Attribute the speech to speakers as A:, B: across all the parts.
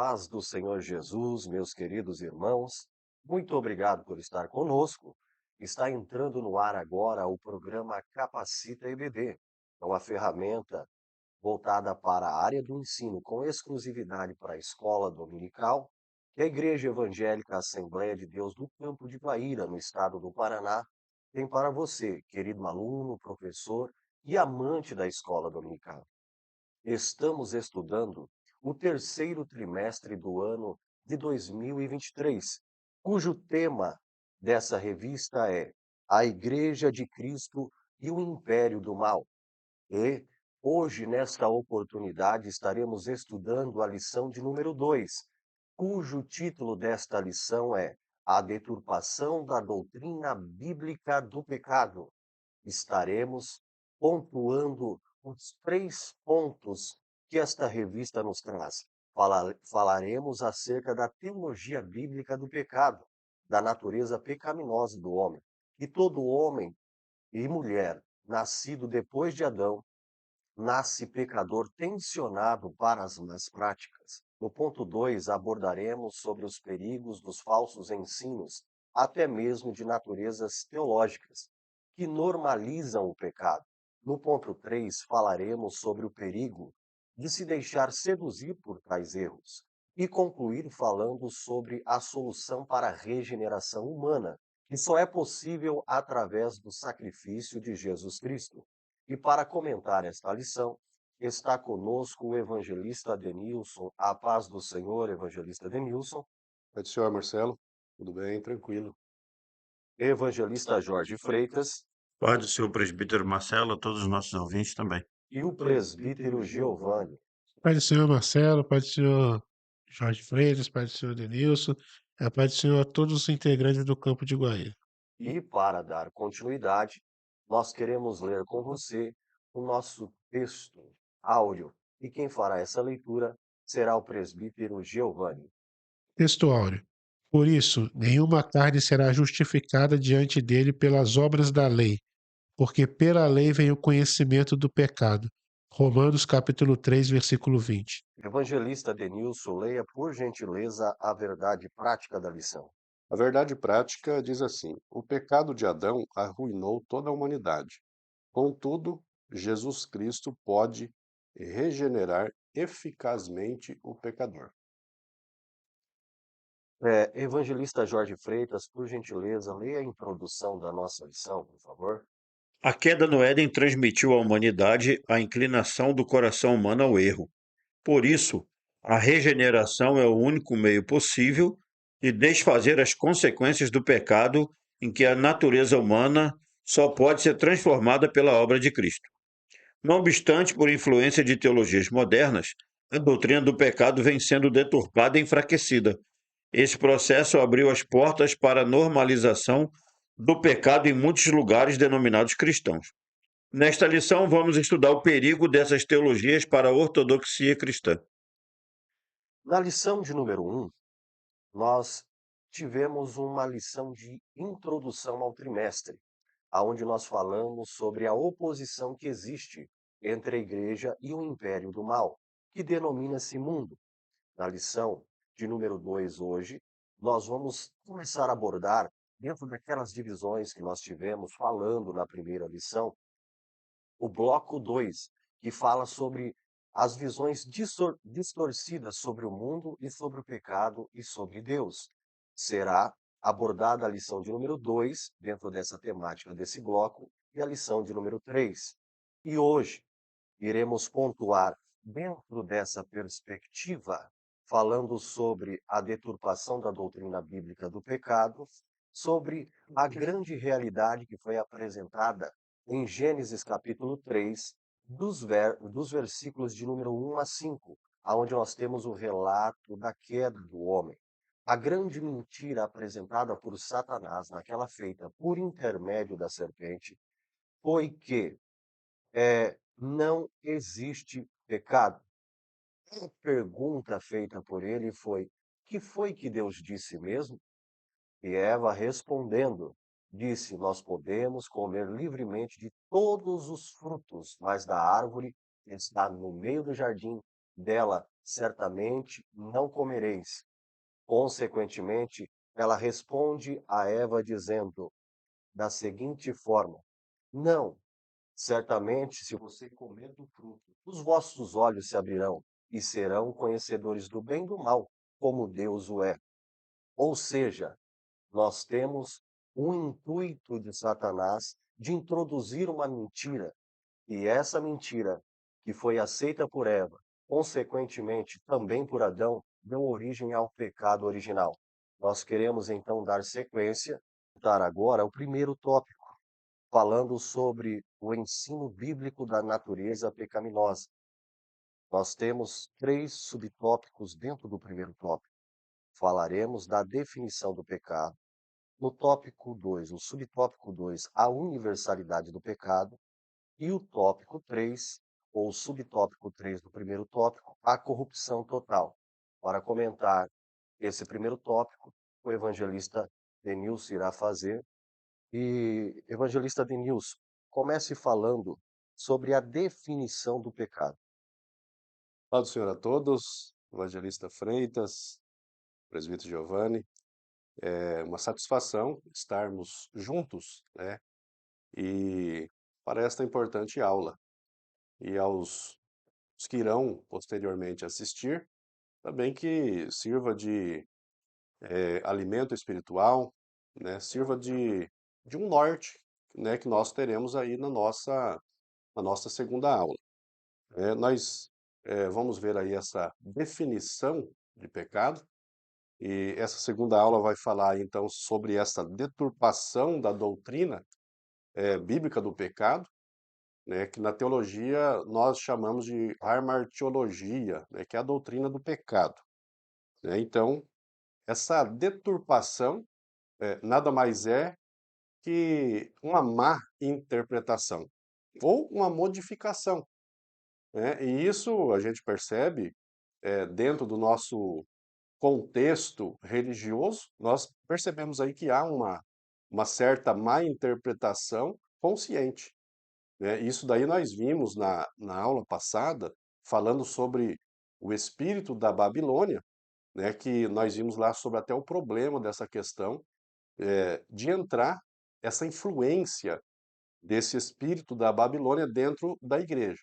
A: paz do Senhor Jesus, meus queridos irmãos. Muito obrigado por estar conosco. Está entrando no ar agora o programa Capacita EBD. É uma ferramenta voltada para a área do ensino com exclusividade para a escola dominical, que a Igreja Evangélica Assembleia de Deus do Campo de Guaíra, no estado do Paraná, tem para você, querido aluno, professor e amante da escola dominical. Estamos estudando o terceiro trimestre do ano de 2023, cujo tema dessa revista é A Igreja de Cristo e o Império do Mal. E hoje, nesta oportunidade, estaremos estudando a lição de número 2, cujo título desta lição é A Deturpação da Doutrina Bíblica do Pecado. Estaremos pontuando os 3 pontos que esta revista nos traz. Falaremos acerca da teologia bíblica do pecado, da natureza pecaminosa do homem. E todo homem e mulher nascido depois de Adão nasce pecador tensionado para as más práticas. No ponto 2, abordaremos sobre os perigos dos falsos ensinos, até mesmo de naturezas teológicas, que normalizam o pecado. No ponto 3, falaremos sobre o perigo de se deixar seduzir por tais erros. E concluir falando sobre a solução para a regeneração humana, que só é possível através do sacrifício de Jesus Cristo. E para comentar esta lição, está conosco o evangelista Denilson. A paz do Senhor, evangelista Denilson.
B: Oi, senhor Marcelo, tudo bem? Tranquilo.
A: Evangelista Jorge Freitas
C: Pai do senhor presbítero Marcelo, a todos os nossos ouvintes também.
A: e o presbítero Giovanni.
D: Pai do Senhor Marcelo, Pai do Senhor Jorge Freitas, Pai do Senhor Denilson, Pai do Senhor a todos os integrantes do Campo de Guaíra.
A: E para dar continuidade, nós queremos ler com você o nosso texto áureo. E quem fará essa leitura será o presbítero Giovanni.
D: Texto áureo. Por isso, nenhuma carne será justificada diante dele pelas obras da lei, porque pela lei vem o conhecimento do pecado. Romanos capítulo 3, versículo 20.
A: Evangelista Denilson, leia por gentileza a verdade prática da lição.
B: A verdade prática diz assim: o pecado de Adão arruinou toda a humanidade. Contudo, Jesus Cristo pode regenerar eficazmente o pecador.
A: Evangelista Jorge Freitas, por gentileza, leia a introdução da nossa lição, por favor.
C: A queda no Éden transmitiu à humanidade a inclinação do coração humano ao erro. Por isso, a regeneração é o único meio possível de desfazer as consequências do pecado em que a natureza humana só pode ser transformada pela obra de Cristo. Não obstante, por influência de teologias modernas, a doutrina do pecado vem sendo deturpada e enfraquecida. Esse processo abriu as portas para a normalização do pecado em muitos lugares denominados cristãos. Nesta lição, vamos estudar o perigo dessas teologias para a ortodoxia cristã.
A: Na lição de número 1, nós tivemos uma lição de introdução ao trimestre, aonde nós falamos sobre a oposição que existe entre a igreja e o império do mal, que denomina-se mundo. Na lição de número 2 hoje, nós vamos começar a abordar, dentro daquelas divisões que nós tivemos falando na primeira lição, o bloco 2, que fala sobre as visões distorcidas sobre o mundo e sobre o pecado e sobre Deus. Será abordada a lição de número 2, dentro dessa temática desse bloco, e a lição de número 3. E hoje iremos pontuar, dentro dessa perspectiva, falando sobre a deturpação da doutrina bíblica do pecado, sobre a grande realidade que foi apresentada em Gênesis capítulo 3, dos versículos de número 1 a 5, aonde nós temos o relato da queda do homem. A grande mentira apresentada por Satanás naquela feita por intermédio da serpente foi que não existe pecado. A pergunta feita por ele foi: que foi que Deus disse mesmo? E Eva respondendo, disse: nós podemos comer livremente de todos os frutos, mas da árvore que está no meio do jardim dela certamente não comereis. Consequentemente, ela responde a Eva dizendo da seguinte forma: Não, certamente, se você comer do fruto, os vossos olhos se abrirão e serão conhecedores do bem e do mal, como Deus o é. Ou seja, nós temos um intuito de Satanás de introduzir uma mentira, e essa mentira, que foi aceita por Eva, consequentemente também por Adão, deu origem ao pecado original. Nós queremos então dar sequência, dar agora o primeiro tópico, falando sobre o ensino bíblico da natureza pecaminosa. Nós temos 3 subtópicos dentro do primeiro tópico. Falaremos da definição do pecado. No tópico 2, no subtópico 2, a universalidade do pecado. E o tópico 3, ou subtópico 3 do primeiro tópico, a corrupção total. Para comentar esse primeiro tópico, o evangelista Denilson irá fazer. E, evangelista Denilson, comece falando sobre a definição do pecado.
B: Paz do Senhor a todos, evangelista Freitas, presbítero Giovanni. É uma satisfação estarmos juntos, né? E para esta importante aula. E aos os que irão posteriormente assistir, também que sirva de alimento espiritual, né? Sirva de um norte, né? Que nós teremos aí na nossa segunda aula. Nós vamos ver aí essa definição de pecado, e essa segunda aula vai falar então sobre essa deturpação da doutrina bíblica do pecado, né, que na teologia nós chamamos de hamartiologia, né, que é a doutrina do pecado, né? Então, essa deturpação nada mais é que uma má interpretação ou uma modificação, né? E isso a gente percebe dentro do nosso contexto religioso, nós percebemos aí que há uma certa má interpretação consciente, né? Isso daí nós vimos na aula passada, falando sobre o espírito da Babilônia, né? Que nós vimos lá sobre até o problema dessa questão de entrar essa influência desse espírito da Babilônia dentro da igreja.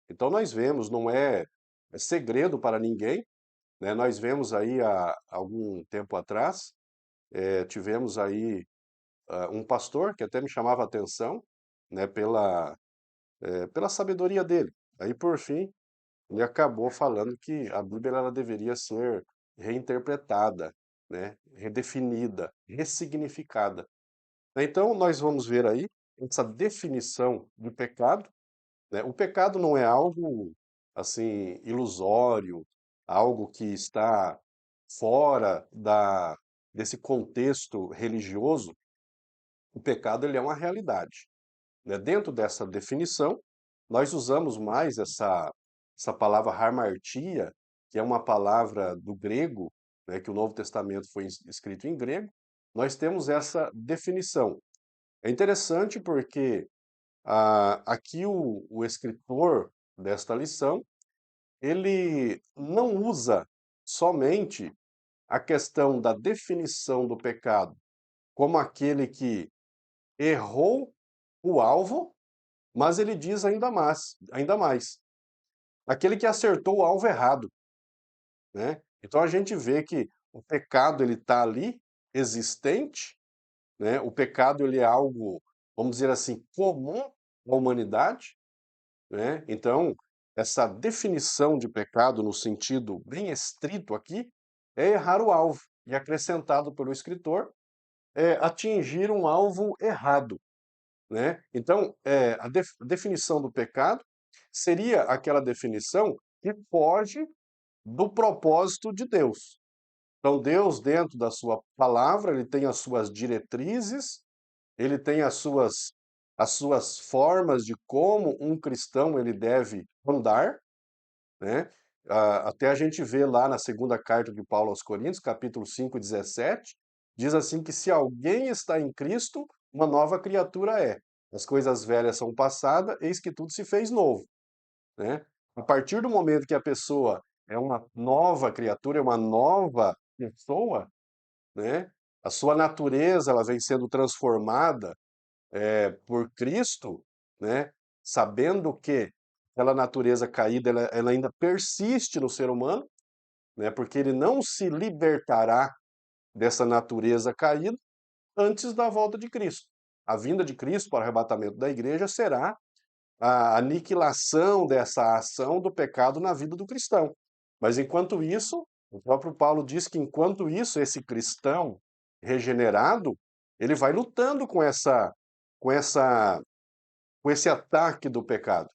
B: Então nós vemos, não é segredo para ninguém, né? Nós vemos aí há algum tempo atrás, tivemos aí um pastor que até me chamava a atenção, né, pela sabedoria dele. Aí, por fim, ele acabou falando que a Bíblia ela deveria ser reinterpretada, né, redefinida, ressignificada. Então, nós vamos ver aí essa definição de pecado, né? O pecado não é algo assim ilusório, algo que está fora desse contexto religioso. O pecado ele é uma realidade, né? Dentro dessa definição, nós usamos mais essa palavra hamartia, que é uma palavra do grego, né, que o Novo Testamento foi escrito em grego. Nós temos essa definição. É interessante porque aqui o escritor desta lição, ele não usa somente a questão da definição do pecado como aquele que errou o alvo, mas ele diz ainda mais, aquele que acertou o alvo errado, né? Então a gente vê que o pecado ele está ali, existente, né? O pecado ele é algo, vamos dizer assim, comum à humanidade, né? Então essa definição de pecado no sentido bem estrito aqui é errar o alvo, e acrescentado pelo escritor, é atingir um alvo errado, né? Então, a definição do pecado seria aquela definição que foge do propósito de Deus. Então, Deus, dentro da sua palavra, ele tem as suas diretrizes, ele tem as suas formas de como um cristão ele deve andar, né? Até a gente vê lá na segunda carta de Paulo aos Coríntios, capítulo 5, 17, diz assim que se alguém está em Cristo, uma nova criatura é. As coisas velhas são passadas, eis que tudo se fez novo, né? A partir do momento que a pessoa é uma nova criatura, é uma nova pessoa, né? A sua natureza ela vem sendo transformada por Cristo, né? Sabendo que aquela natureza caída ela ainda persiste no ser humano, né? Porque ele não se libertará dessa natureza caída antes da volta de Cristo. A vinda de Cristo para o arrebatamento da igreja será a aniquilação dessa ação do pecado na vida do cristão. Mas enquanto isso, o próprio Paulo diz que enquanto isso, esse cristão regenerado, ele vai lutando com essa com esse ataque do pecado.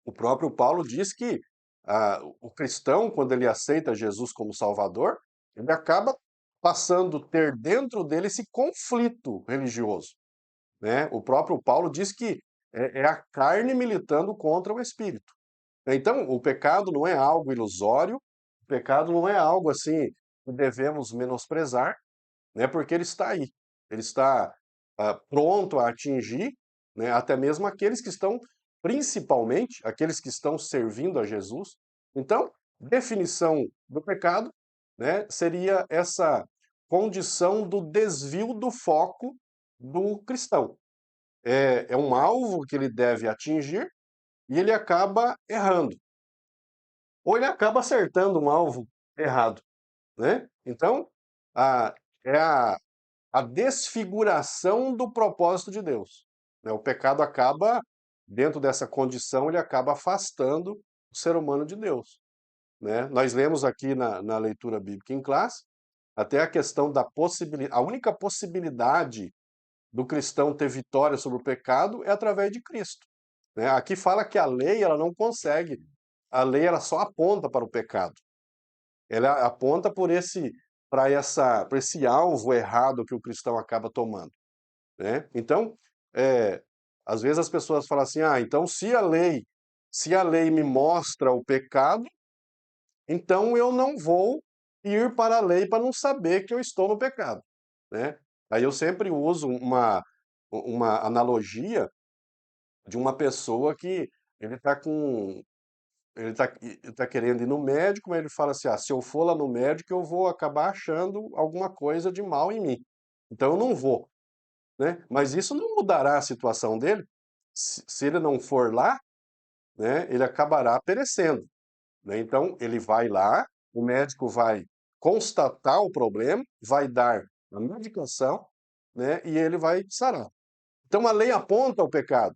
B: O próprio Paulo diz que o cristão, quando ele aceita Jesus como Salvador, ele acaba passando a ter dentro dele esse conflito religioso, né? O próprio Paulo diz que é a carne militando contra o espírito. Então, o pecado não é algo ilusório, o pecado não é algo assim que devemos menosprezar, né? Porque ele está aí, ele está pronto a atingir, né? Até mesmo aqueles que estão, principalmente aqueles que estão servindo a Jesus. Então, definição do pecado, né? Seria essa condição do desvio do foco do cristão. É um alvo que ele deve atingir e ele acaba errando. Ou ele acaba acertando um alvo errado, né? Então, a, é a desfiguração do propósito de Deus, né? O pecado acaba, dentro dessa condição, ele acaba afastando o ser humano de Deus, né? Nós lemos aqui na leitura bíblica em classe, até a questão da possibilidade, a única possibilidade do cristão ter vitória sobre o pecado é através de Cristo, né? Aqui fala que a lei ela não consegue, a lei ela só aponta para o pecado, ela aponta por esse alvo errado que o cristão acaba tomando, né? Então, é, às vezes as pessoas falam assim, então se a lei me mostra o pecado, então eu não vou ir para a lei para não saber que eu estou no pecado, né? Aí eu sempre uso uma analogia de uma pessoa que ele está com ele tá querendo ir no médico, mas ele fala assim: se eu for lá no médico, eu vou acabar achando alguma coisa de mal em mim. Então eu não vou, né? Mas isso não mudará a situação dele. Se ele não for lá, né, ele acabará perecendo, né? Então ele vai lá, o médico vai constatar o problema, vai dar a medicação, né, e ele vai sarar. Então a lei aponta o pecado,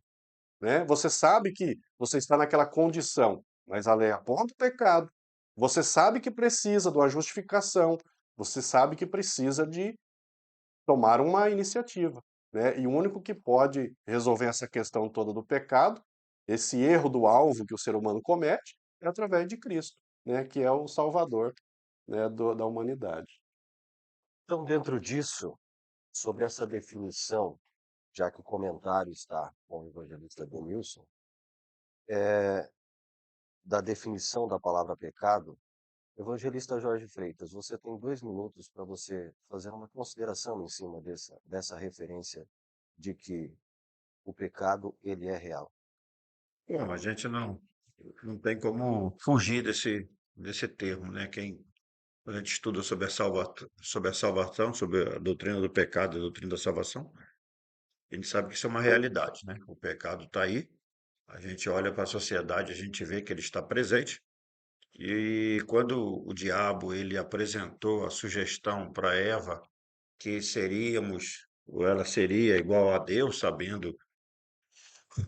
B: né? Você sabe que você está naquela condição, mas a lei aponta o pecado. Você sabe que precisa de uma justificação, você sabe que precisa de tomar uma iniciativa, né? E o único que pode resolver essa questão toda do pecado, esse erro do alvo que o ser humano comete, é através de Cristo, né? Que é o Salvador, né? Da humanidade.
A: Então, dentro disso, sobre essa definição, já que o comentário está com o evangelista Denilson, da definição da palavra pecado, evangelista Jorge Freitas, você tem 2 minutos para você fazer uma consideração em cima dessa referência de que o pecado ele é real.
C: Bom, a gente não tem como fugir desse termo, né? Quando a gente estuda sobre a salvação, sobre a doutrina do pecado, a doutrina da salvação, a gente sabe que isso é uma realidade, né? O pecado está aí, a gente olha para a sociedade, a gente vê que ele está presente. E quando o diabo ele apresentou a sugestão para Eva que seríamos, ou ela seria igual a Deus, sabendo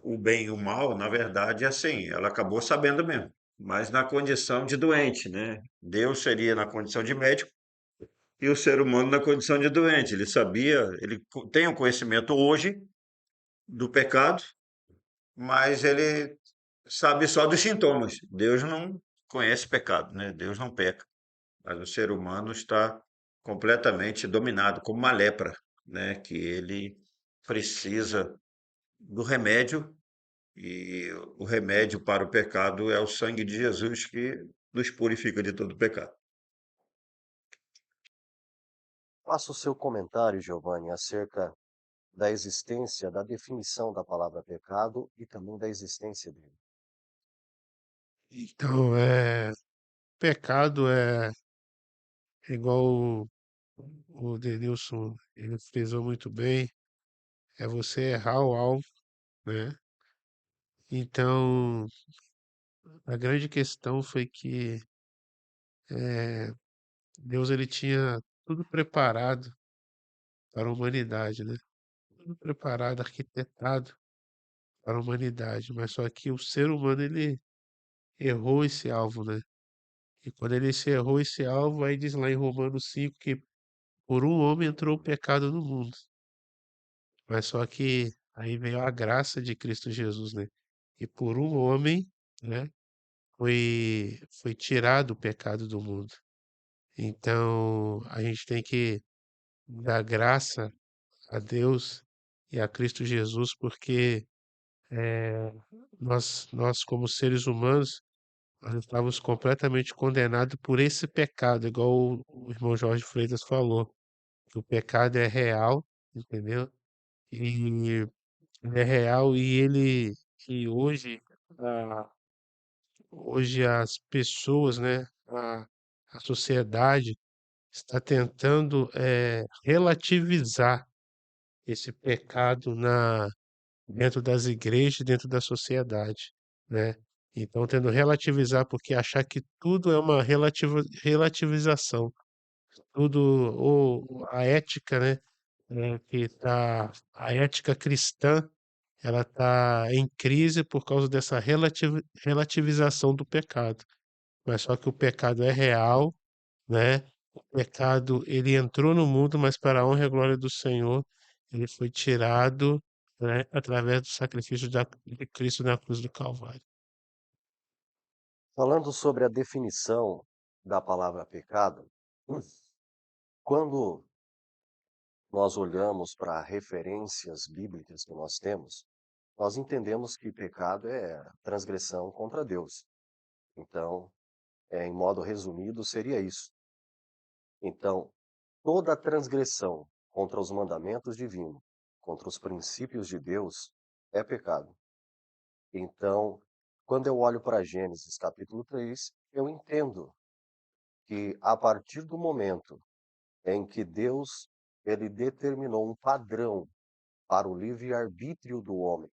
C: o bem e o mal, na verdade, assim, ela acabou sabendo mesmo, mas na condição de doente, né? Deus seria na condição de médico e o ser humano na condição de doente. Ele sabia, tem o conhecimento hoje do pecado, mas ele sabe só dos sintomas. Deus não conhece pecado, né? Deus não peca, mas o ser humano está completamente dominado como uma lepra, né? Que ele precisa do remédio. E o remédio para o pecado é o sangue de Jesus que nos purifica de todo pecado.
A: Faça o seu comentário, Giovanni, acerca da existência, da definição da palavra pecado e também da existência dele.
D: Então, pecado é igual o Denilson, ele frisou muito bem, é você errar o alvo, né? Então, a grande questão foi que eh, Deus ele tinha tudo preparado para a humanidade, né? Tudo preparado, arquitetado para a humanidade, mas só que o ser humano ele errou esse alvo, né? E quando ele se errou esse alvo, aí diz lá em Romanos 5 que por um homem entrou o pecado no mundo, mas só que aí veio a graça de Cristo Jesus, né? E por um homem, né, foi tirado o pecado do mundo. Então, a gente tem que dar graça a Deus e a Cristo Jesus, porque nós como seres humanos, nós estávamos completamente condenados por esse pecado, igual o irmão Jorge Freitas falou, que o pecado é real, entendeu? E ele é real e ele e a- hoje as pessoas, né, a sociedade está tentando relativizar esse pecado dentro das igrejas, dentro da sociedade, né? Então, tendo relativizar, porque achar que tudo é uma relativização, tudo, ou a ética, né? A ética cristã, ela está em crise por causa dessa relativização do pecado. Mas só que o pecado é real, né? O pecado, ele entrou no mundo, mas para a honra e a glória do Senhor, ele foi tirado, né, através do sacrifício de Cristo na cruz do Calvário.
A: Falando sobre a definição da palavra pecado, quando nós olhamos para referências bíblicas que nós temos, nós entendemos que pecado é transgressão contra Deus. Então, em modo resumido, seria isso. Então, toda transgressão contra os mandamentos divinos, contra os princípios de Deus, é pecado. Então, quando eu olho para Gênesis capítulo 3, eu entendo que a partir do momento em que Deus ele determinou um padrão para o livre-arbítrio do homem,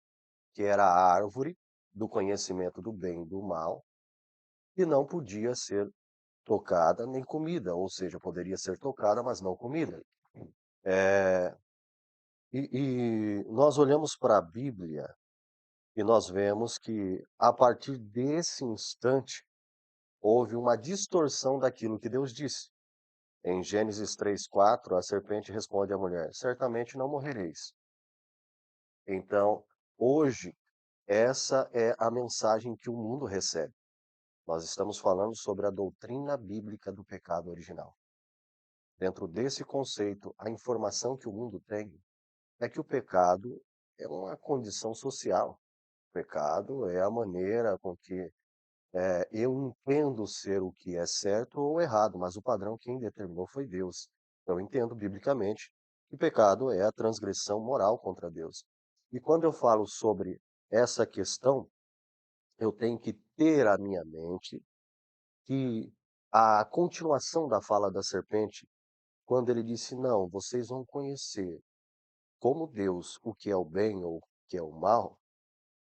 A: que era a árvore do conhecimento do bem e do mal, que não podia ser tocada nem comida, ou seja, poderia ser tocada, mas não comida. É, e nós olhamos para a Bíblia e nós vemos que, a partir desse instante, houve uma distorção daquilo que Deus disse. Em Gênesis 3:4, a serpente responde à mulher: certamente não morrereis. Então, hoje, essa é a mensagem que o mundo recebe. Nós estamos falando sobre a doutrina bíblica do pecado original. Dentro desse conceito, a informação que o mundo tem é que o pecado é uma condição social. O pecado é a maneira com que eu entendo ser o que é certo ou errado, mas o padrão quem determinou foi Deus. Eu entendo biblicamente que pecado é a transgressão moral contra Deus. E quando eu falo sobre essa questão, eu tenho que ter à minha mente que a continuação da fala da serpente, quando ele disse: não, vocês vão conhecer como Deus o que é o bem ou o que é o mal,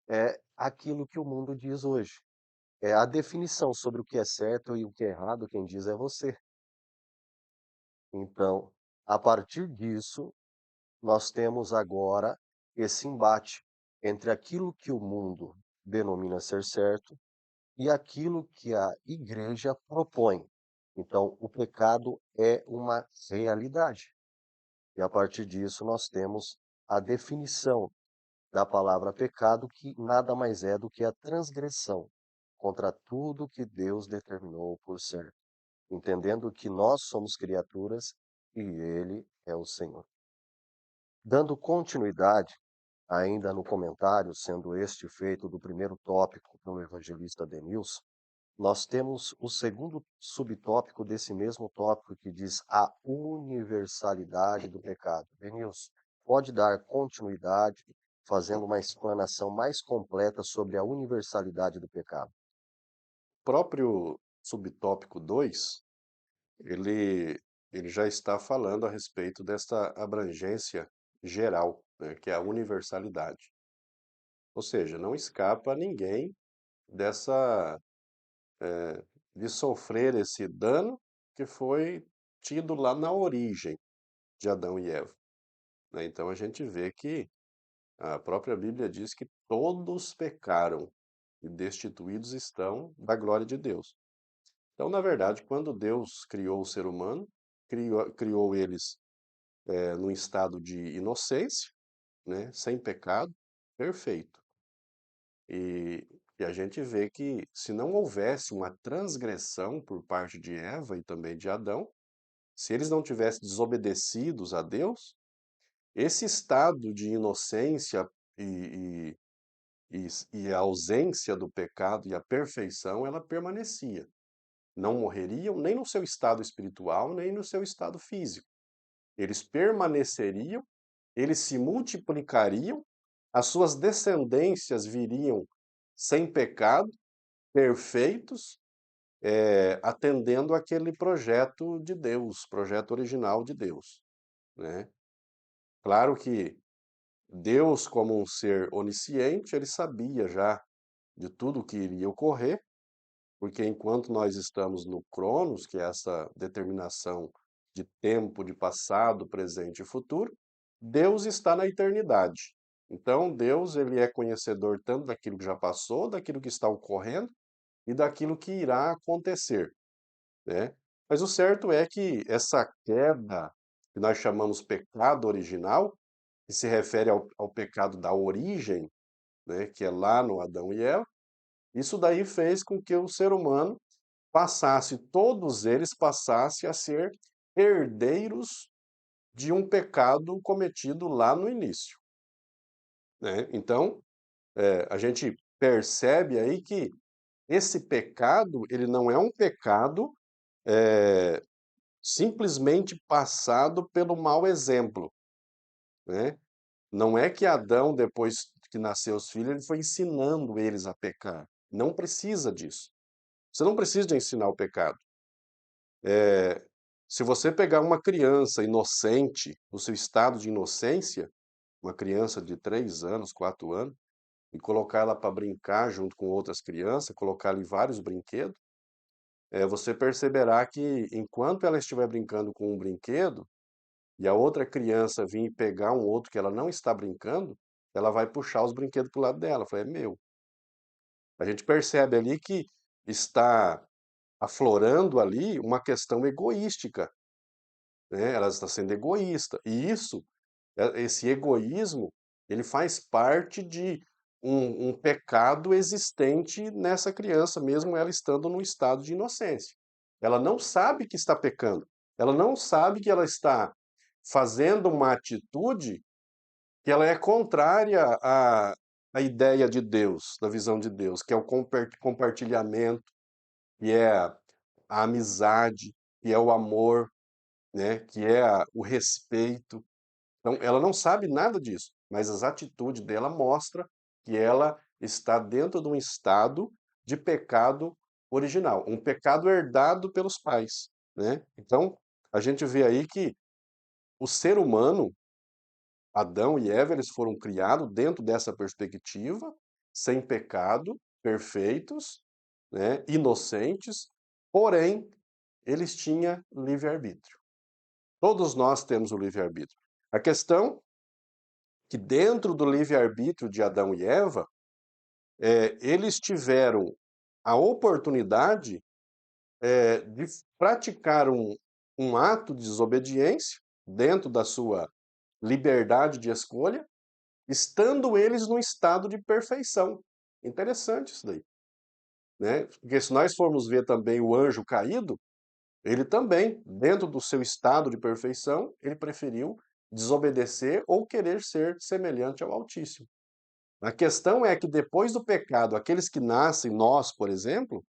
A: é aquilo que o mundo diz hoje. É a definição sobre o que é certo e o que é errado, quem diz é você. Então, a partir disso, nós temos agora esse embate entre aquilo que o mundo denomina ser certo e aquilo que a igreja propõe. Então, o pecado é uma realidade. E a partir disso, nós temos a definição da palavra pecado, que nada mais é do que a transgressão contra tudo que Deus determinou por ser, entendendo que nós somos criaturas e Ele é o Senhor. Dando continuidade, ainda no comentário, sendo este feito do primeiro tópico pelo evangelista Denilson, nós temos o segundo subtópico desse mesmo tópico que diz a universalidade do pecado. Denilson, pode dar continuidade fazendo uma explanação mais completa sobre a universalidade do pecado?
B: próprio subtópico 2, ele, ele já está falando a respeito desta abrangência geral, né, que é a universalidade. Ou seja, não escapa a ninguém dessa, de sofrer esse dano que foi tido lá na origem de Adão e Eva, né? Então a gente vê que a própria Bíblia diz que todos pecaram e destituídos estão da glória de Deus. Então, na verdade, quando Deus criou o ser humano, criou eles num estado de inocência, né, sem pecado, perfeito. E, e a gente vê que se não houvesse uma transgressão por parte de Eva e também de Adão, se eles não tivessem desobedecidos a Deus, esse estado de inocência e, e a ausência do pecado e a perfeição, ela permanecia. Não morreriam nem no seu estado espiritual, nem no seu estado físico. Eles permaneceriam, eles se multiplicariam, as suas descendências viriam sem pecado, perfeitos, atendendo aquele projeto de Deus, projeto original de Deus, né? Claro que Deus, como um ser onisciente, ele sabia já de tudo o que iria ocorrer, porque enquanto nós estamos no Cronos, que é essa determinação de tempo, de passado, presente e futuro, Deus está na eternidade. Então, Deus, ele é conhecedor tanto daquilo que já passou, daquilo que está ocorrendo e daquilo que irá acontecer, né? Mas o certo é que essa queda, que nós chamamos pecado original, que se refere ao pecado da origem, né, que é lá no Adão e Eva, isso daí fez com que o ser humano todos eles passassem a ser herdeiros de um pecado cometido lá no início, né? Então, a gente percebe aí que esse pecado, ele não é um pecado simplesmente passado pelo mau exemplo, né? Não é que Adão, depois que nasceu os filhos, ele foi ensinando eles a pecar. Não precisa disso. Você não precisa de ensinar o pecado. Se você pegar uma criança inocente, no seu estado de inocência, uma criança de 3 anos, 4 anos, e colocar ela para brincar junto com outras crianças, colocar ali vários brinquedos, você perceberá que enquanto ela estiver brincando com um brinquedo, e a outra criança vir pegar um outro que ela não está brincando, ela vai puxar os brinquedos para o lado dela. Fala, é meu. A gente percebe ali que está aflorando ali uma questão egoística, né? Ela está sendo egoísta. E esse egoísmo, ele faz parte de um pecado existente nessa criança, mesmo ela estando no estado de inocência. Ela não sabe que está pecando. Ela não sabe que ela está fazendo uma atitude que ela é contrária à ideia de Deus, da visão de Deus, que é o compartilhamento, que é a amizade, que é o amor, né, que é o respeito. Então, ela não sabe nada disso, mas as atitudes dela mostram que ela está dentro de um estado de pecado original, um pecado herdado pelos pais, né? Então, a gente vê aí que o ser humano, Adão e Eva, eles foram criados dentro dessa perspectiva, sem pecado, perfeitos, né, inocentes, porém, eles tinham livre-arbítrio. Todos nós temos o livre-arbítrio. A questão é que dentro do livre-arbítrio de Adão e Eva, eles tiveram a oportunidade de praticar um ato de desobediência dentro da sua liberdade de escolha, estando eles num estado de perfeição. Interessante isso daí, né? Porque se nós formos ver também o anjo caído, ele também, dentro do seu estado de perfeição, ele preferiu desobedecer ou querer ser semelhante ao Altíssimo. A questão é que depois do pecado, aqueles que nascem, nós, por exemplo,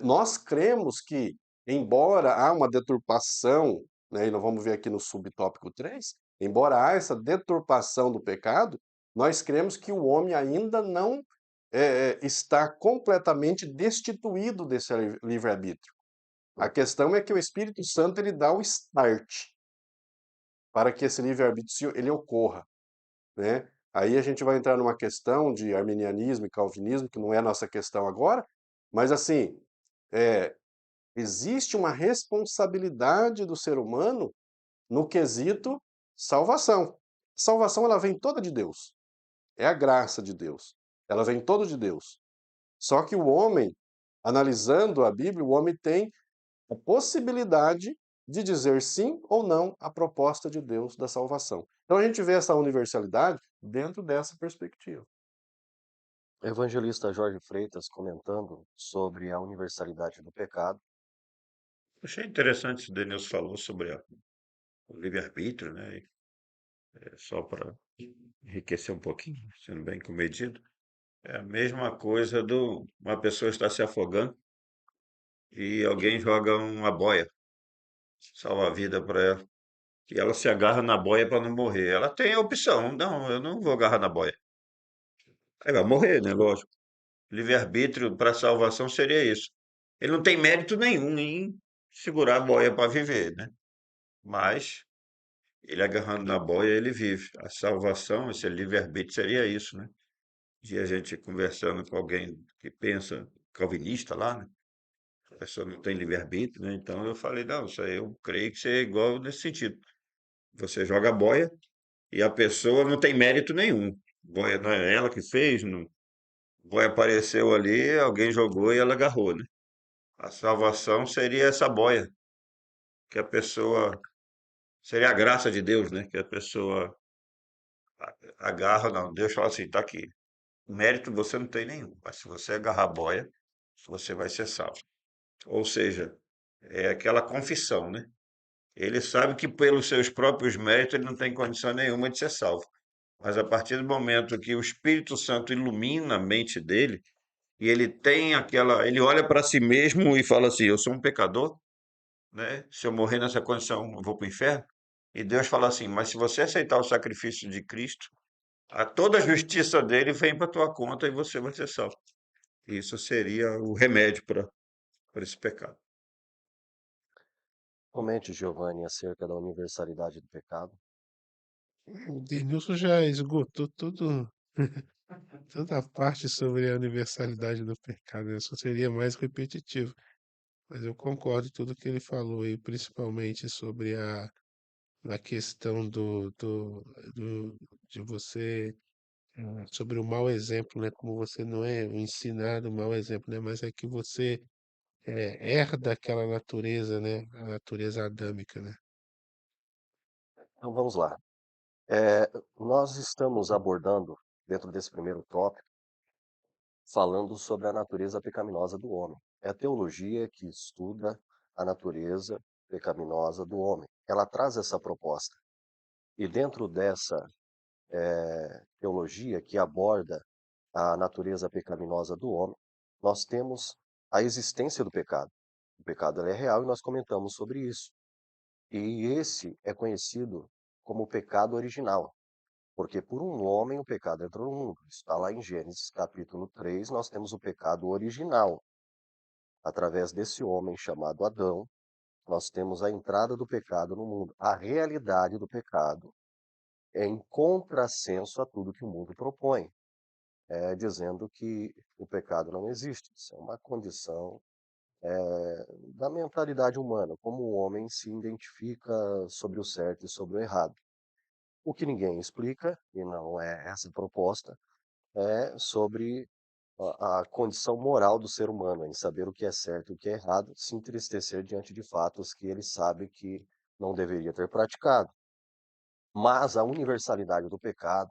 B: nós cremos que, embora há uma deturpação, né, e nós vamos ver aqui no subtópico 3, embora há essa deturpação do pecado, nós cremos que o homem ainda não está completamente destituído desse livre-arbítrio. A questão é que o Espírito Santo ele dá o start para que esse livre-arbítrio ele ocorra, né? Aí a gente vai entrar numa questão de arminianismo e calvinismo, que não é a nossa questão agora, mas assim, existe uma responsabilidade do ser humano no quesito salvação. Salvação ela vem toda de Deus. É a graça de Deus. Ela vem toda de Deus. Só que o homem, analisando a Bíblia, o homem tem a possibilidade de dizer sim ou não à proposta de Deus da salvação. Então a gente vê essa universalidade dentro dessa perspectiva.
A: Evangelista Jorge Freitas comentando sobre a universalidade do pecado.
C: Achei interessante isso que o Denilson falou sobre o livre-arbítrio, né? Só para enriquecer um pouquinho, sendo bem comedido. É a mesma coisa do uma pessoa está se afogando e alguém joga uma boia, salva a vida para ela. E ela se agarra na boia para não morrer. Ela tem a opção, não, eu não vou agarrar na boia. Aí vai morrer, né? Lógico. Livre-arbítrio para salvação seria isso. Ele não tem mérito nenhum em segurar a boia para viver, né? Mas ele agarrando na boia, ele vive. A salvação, esse livre-arbítrio seria isso, né? E a gente conversando com alguém que pensa calvinista lá, né? A pessoa não tem livre-arbítrio, né? Então eu falei, não, isso aí eu creio que seja igual nesse sentido. Você joga a boia e a pessoa não tem mérito nenhum. Boia não é ela que fez, não. Boia apareceu ali, alguém jogou e ela agarrou, né? A salvação seria essa boia, que a pessoa. Seria a graça de Deus, né? Que a pessoa agarra, não. Deus fala assim, tá aqui. Mérito você não tem nenhum, mas se você agarrar a boia, você vai ser salvo. Ou seja, é aquela confissão, né? Ele sabe que pelos seus próprios méritos ele não tem condição nenhuma de ser salvo. Mas a partir do momento que o Espírito Santo ilumina a mente dele, e ele tem aquela, ele olha para si mesmo e fala assim: eu sou um pecador, né? Se eu morrer nessa condição, eu vou para o inferno. E Deus fala assim: mas se você aceitar o sacrifício de Cristo, toda a justiça dele vem para tua conta e você vai ser salvo. Isso seria o remédio para esse pecado.
A: Comente, Giovanni, acerca da universalidade do pecado.
D: O Denilson já esgotou toda a parte sobre a universalidade do pecado, né? Só seria mais repetitivo. Mas eu concordo com tudo que ele falou, e principalmente sobre a questão de você, sobre o mau exemplo, né? Como você não é ensinado o mau exemplo, né? Mas é que você herda aquela natureza, né? A natureza adâmica, né?
A: Então vamos lá. Nós estamos abordando, dentro desse primeiro tópico, falando sobre a natureza pecaminosa do homem. É a teologia que estuda a natureza pecaminosa do homem. Ela traz essa proposta. E dentro dessa teologia que aborda a natureza pecaminosa do homem, nós temos a existência do pecado. O pecado ele é real e nós comentamos sobre isso. E esse é conhecido como o pecado original, porque por um homem o pecado entrou no mundo. Está lá em Gênesis capítulo 3, nós temos o pecado original. Através desse homem chamado Adão, nós temos a entrada do pecado no mundo. A realidade do pecado é em contrassenso a tudo que o mundo propõe, dizendo que o pecado não existe. Isso é uma condição da mentalidade humana, como o homem se identifica sobre o certo e sobre o errado. O que ninguém explica, e não é essa a proposta, é sobre a condição moral do ser humano, em saber o que é certo e o que é errado, se entristecer diante de fatos que ele sabe que não deveria ter praticado. Mas a universalidade do pecado,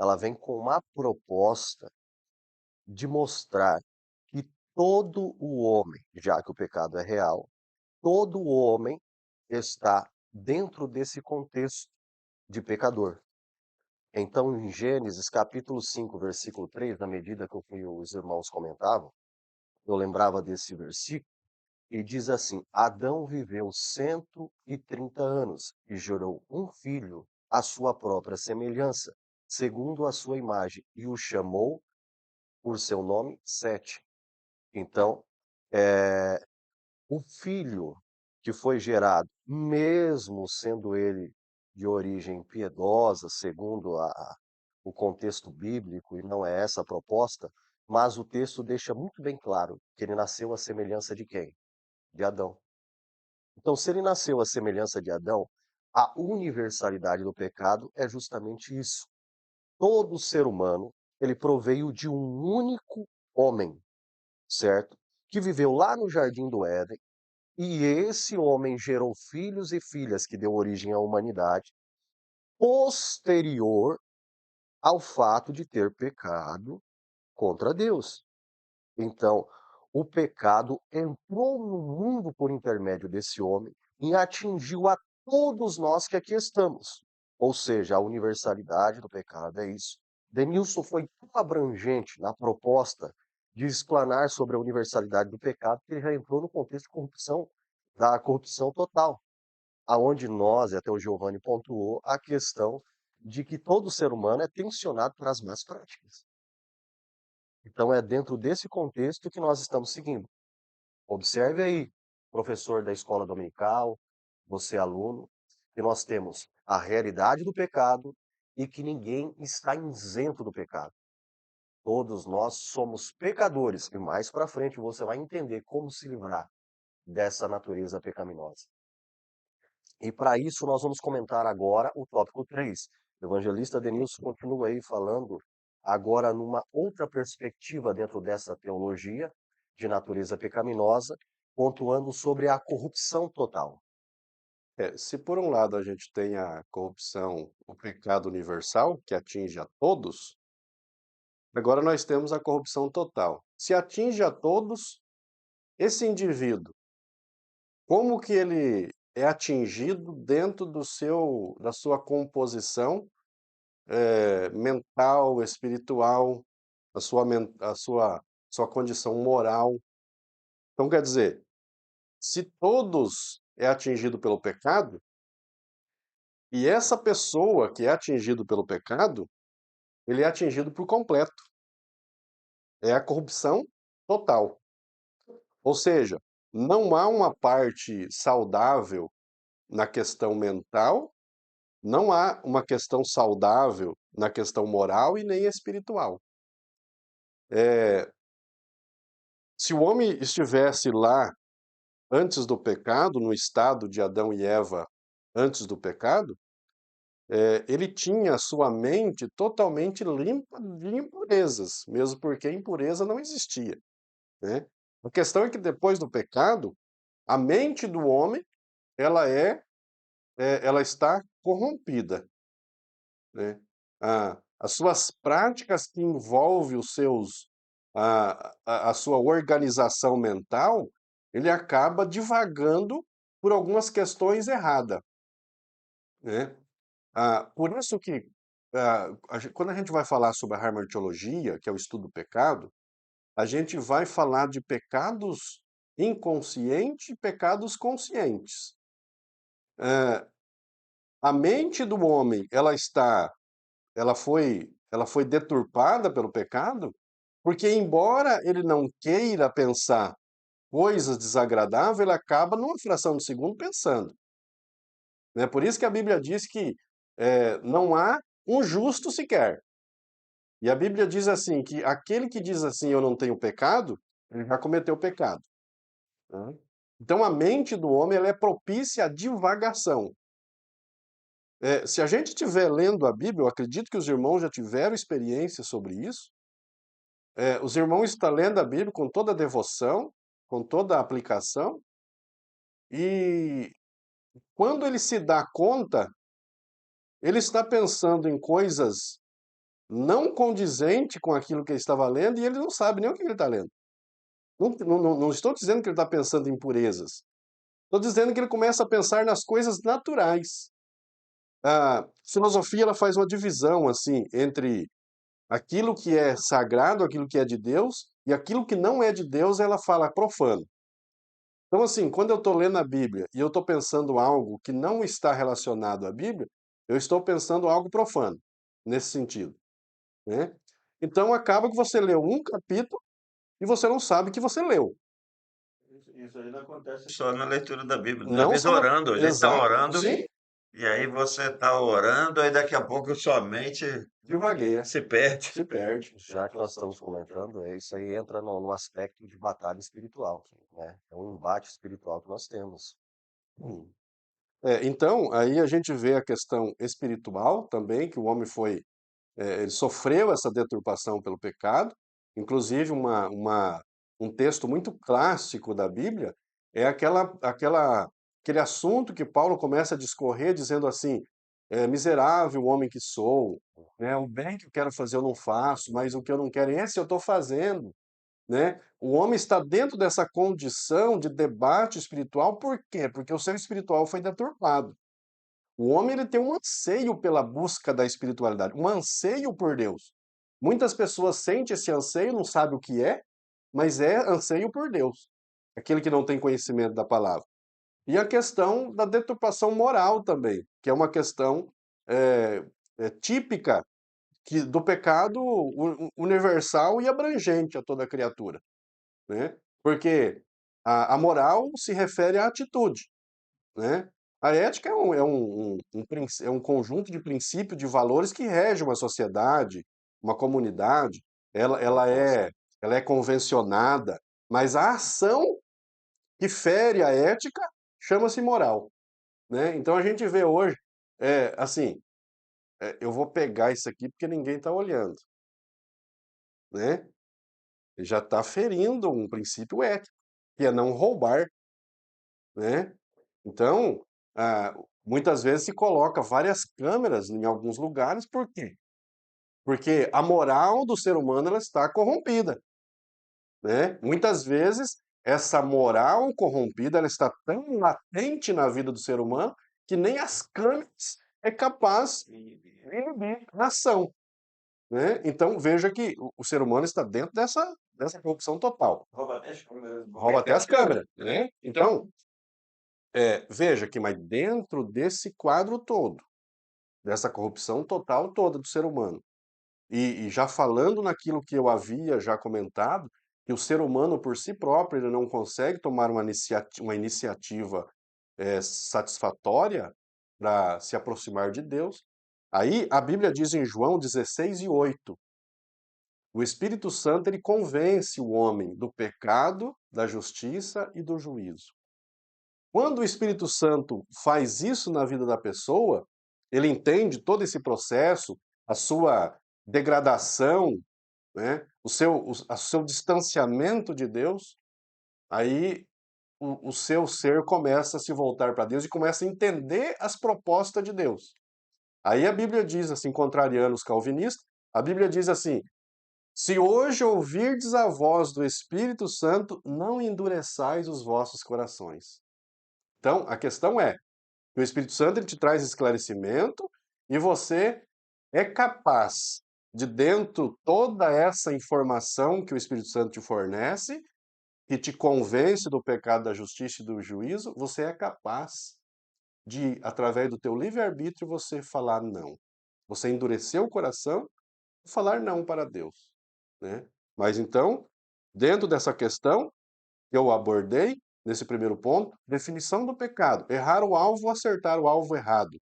A: ela vem com uma proposta de mostrar que todo o homem, já que o pecado é real, todo o homem está dentro desse contexto de pecador. Então, em Gênesis capítulo 5, versículo 3, na medida que os irmãos comentavam, eu lembrava desse versículo, e diz assim: Adão viveu 130 anos e gerou um filho à sua própria semelhança, segundo a sua imagem, e o chamou por seu nome, Sete. Então, eh, o filho que foi gerado, mesmo sendo ele de origem piedosa, segundo o contexto bíblico, e não é essa a proposta, mas o texto deixa muito bem claro que ele nasceu à semelhança de quem? De Adão. Então, se ele nasceu à semelhança de Adão, a universalidade do pecado é justamente isso. Todo ser humano, ele proveio de um único homem, certo? Que viveu lá no jardim do Éden, e esse homem gerou filhos e filhas que deu origem à humanidade, posterior ao fato de ter pecado contra Deus. Então, o pecado entrou no mundo por intermédio desse homem e atingiu a todos nós que aqui estamos. Ou seja, a universalidade do pecado é isso. Denilson foi tão abrangente na proposta de explanar sobre a universalidade do pecado que ele já entrou no contexto de corrupção, da corrupção total, aonde nós, e até o Giovanni pontuou, a questão de que todo ser humano é tensionado para as más práticas. Então é dentro desse contexto que nós estamos seguindo. Observe aí, professor da escola dominical, você aluno, que nós temos a realidade do pecado e que ninguém está isento do pecado. Todos nós somos pecadores e mais para frente você vai entender como se livrar dessa natureza pecaminosa. E para isso nós vamos comentar agora o tópico 3. O evangelista Denilson continua aí falando agora numa outra perspectiva dentro dessa teologia de natureza pecaminosa, pontuando sobre a corrupção total.
B: Se por um lado a gente tem a corrupção, o pecado universal, que atinge a todos, agora nós temos a corrupção total. Se atinge a todos, esse indivíduo, como que ele é atingido dentro da sua composição, mental, espiritual, a sua condição moral. Então quer dizer, se todos é atingido pelo pecado, e essa pessoa que é atingido pelo pecado, ele é atingido por completo. É a corrupção total. Ou seja, não há uma parte saudável na questão mental, não há uma questão saudável na questão moral e nem espiritual. Se o homem estivesse lá antes do pecado, no estado de Adão e Eva antes do pecado, ele tinha a sua mente totalmente limpa de impurezas, mesmo porque impureza não existia, né? A questão é que depois do pecado, a mente do homem, ela ela está corrompida, né? As suas práticas que envolvem os seus a sua organização mental, ele acaba divagando por algumas questões erradas, né? Por isso que, quando a gente vai falar sobre a hermeneutologia, que é o estudo do pecado, a gente vai falar de pecados inconscientes e pecados conscientes. A mente do homem, ela foi deturpada pelo pecado, porque embora ele não queira pensar coisas desagradáveis, ele acaba numa fração de segundo pensando, né? Por isso que a Bíblia diz que não há um justo sequer. E a Bíblia diz assim, que aquele que diz assim, eu não tenho pecado, ele já cometeu pecado, né? Então a mente do homem ela é propícia à divagação. Se a gente estiver lendo a Bíblia, eu acredito que os irmãos já tiveram experiência sobre isso. Os irmãos estão lendo a Bíblia com toda a devoção, com toda a aplicação, e quando ele se dá conta, ele está pensando em coisas não condizentes com aquilo que ele estava lendo e ele não sabe nem o que ele está lendo. Não estou dizendo que ele está pensando em impurezas. Estou dizendo que ele começa a pensar nas coisas naturais. A filosofia ela faz uma divisão assim entre aquilo que é sagrado, aquilo que é de Deus, e aquilo que não é de Deus, ela fala profano. Então, assim, quando eu estou lendo a Bíblia e eu estou pensando algo que não está relacionado à Bíblia, eu estou pensando algo profano, nesse sentido, né? Então acaba que você leu um capítulo e você não sabe que você leu.
C: Isso aí não acontece só na leitura da Bíblia, às
B: Não
C: vezes
B: só na...
C: orando, a gente está
B: Exato,
C: orando
B: sim,
C: e aí você está orando, aí daqui a pouco sua mente
B: devagueia,
C: se perde.
B: se perde.
A: Já que nós estamos comentando, isso aí entra no aspecto de batalha espiritual, né? É um embate espiritual que nós temos.
B: Hum. Então, aí a gente vê a questão espiritual também, que o homem foi, ele sofreu essa deturpação pelo pecado. Inclusive, um texto muito clássico da Bíblia é aquele assunto que Paulo começa a discorrer, dizendo assim: miserável homem que sou, né? O bem que eu quero fazer eu não faço, mas o que eu não quero, esse eu estou fazendo. Né? O homem está dentro dessa condição de debate espiritual, por quê? Porque o seu espiritual foi deturpado. O homem ele tem um anseio pela busca da espiritualidade, um anseio por Deus. Muitas pessoas sentem esse anseio, não sabem o que é, mas é anseio por Deus, aquele que não tem conhecimento da palavra. E a questão da deturpação moral também, que é uma questão é, típica do pecado universal e abrangente a toda criatura, né? Porque a moral se refere à atitude, né? A ética é um conjunto de princípios, de valores que rege uma sociedade, uma comunidade. Ela, ela é, ela é convencionada, mas a ação que fere a ética chama-se moral, né? Então a gente vê hoje, assim, eu vou pegar isso aqui porque ninguém está olhando, né? Já está ferindo um princípio ético, que é não roubar, né? Então, muitas vezes se coloca várias câmeras em alguns lugares, por quê? Porque a moral do ser humano ela está corrompida, né? Muitas vezes essa moral corrompida ela está tão latente na vida do ser humano que nem as câmeras é capaz de inibir a ação, né? Então veja que o ser humano está dentro dessa corrupção total.
C: Rouba até as câmeras.
B: Rouba até as câmeras, né? Então, veja que, mas dentro desse quadro todo, dessa corrupção total toda do ser humano, e já falando naquilo que eu havia já comentado, que o ser humano por si próprio ele não consegue tomar uma iniciativa satisfatória para se aproximar de Deus, aí a Bíblia diz em João 16:8, o Espírito Santo ele convence o homem do pecado, da justiça e do juízo. Quando o Espírito Santo faz isso na vida da pessoa, ele entende todo esse processo, a sua degradação, né? O seu distanciamento de Deus, aí o seu ser começa a se voltar para Deus e começa a entender as propostas de Deus. Aí a Bíblia diz assim, contrariando os calvinistas, a Bíblia diz assim: se hoje ouvirdes a voz do Espírito Santo, não endureçais os vossos corações. Então, a questão é, o Espírito Santo ele te traz esclarecimento e você é capaz de, dentro toda essa informação que o Espírito Santo te fornece, que te convence do pecado, da justiça e do juízo, você é capaz de, através do teu livre-arbítrio, você falar não. Você endurecer o coração e falar não para Deus, né? Mas então, dentro dessa questão que eu abordei, nesse primeiro ponto, definição do pecado. Errar o alvo ou acertar o alvo errado,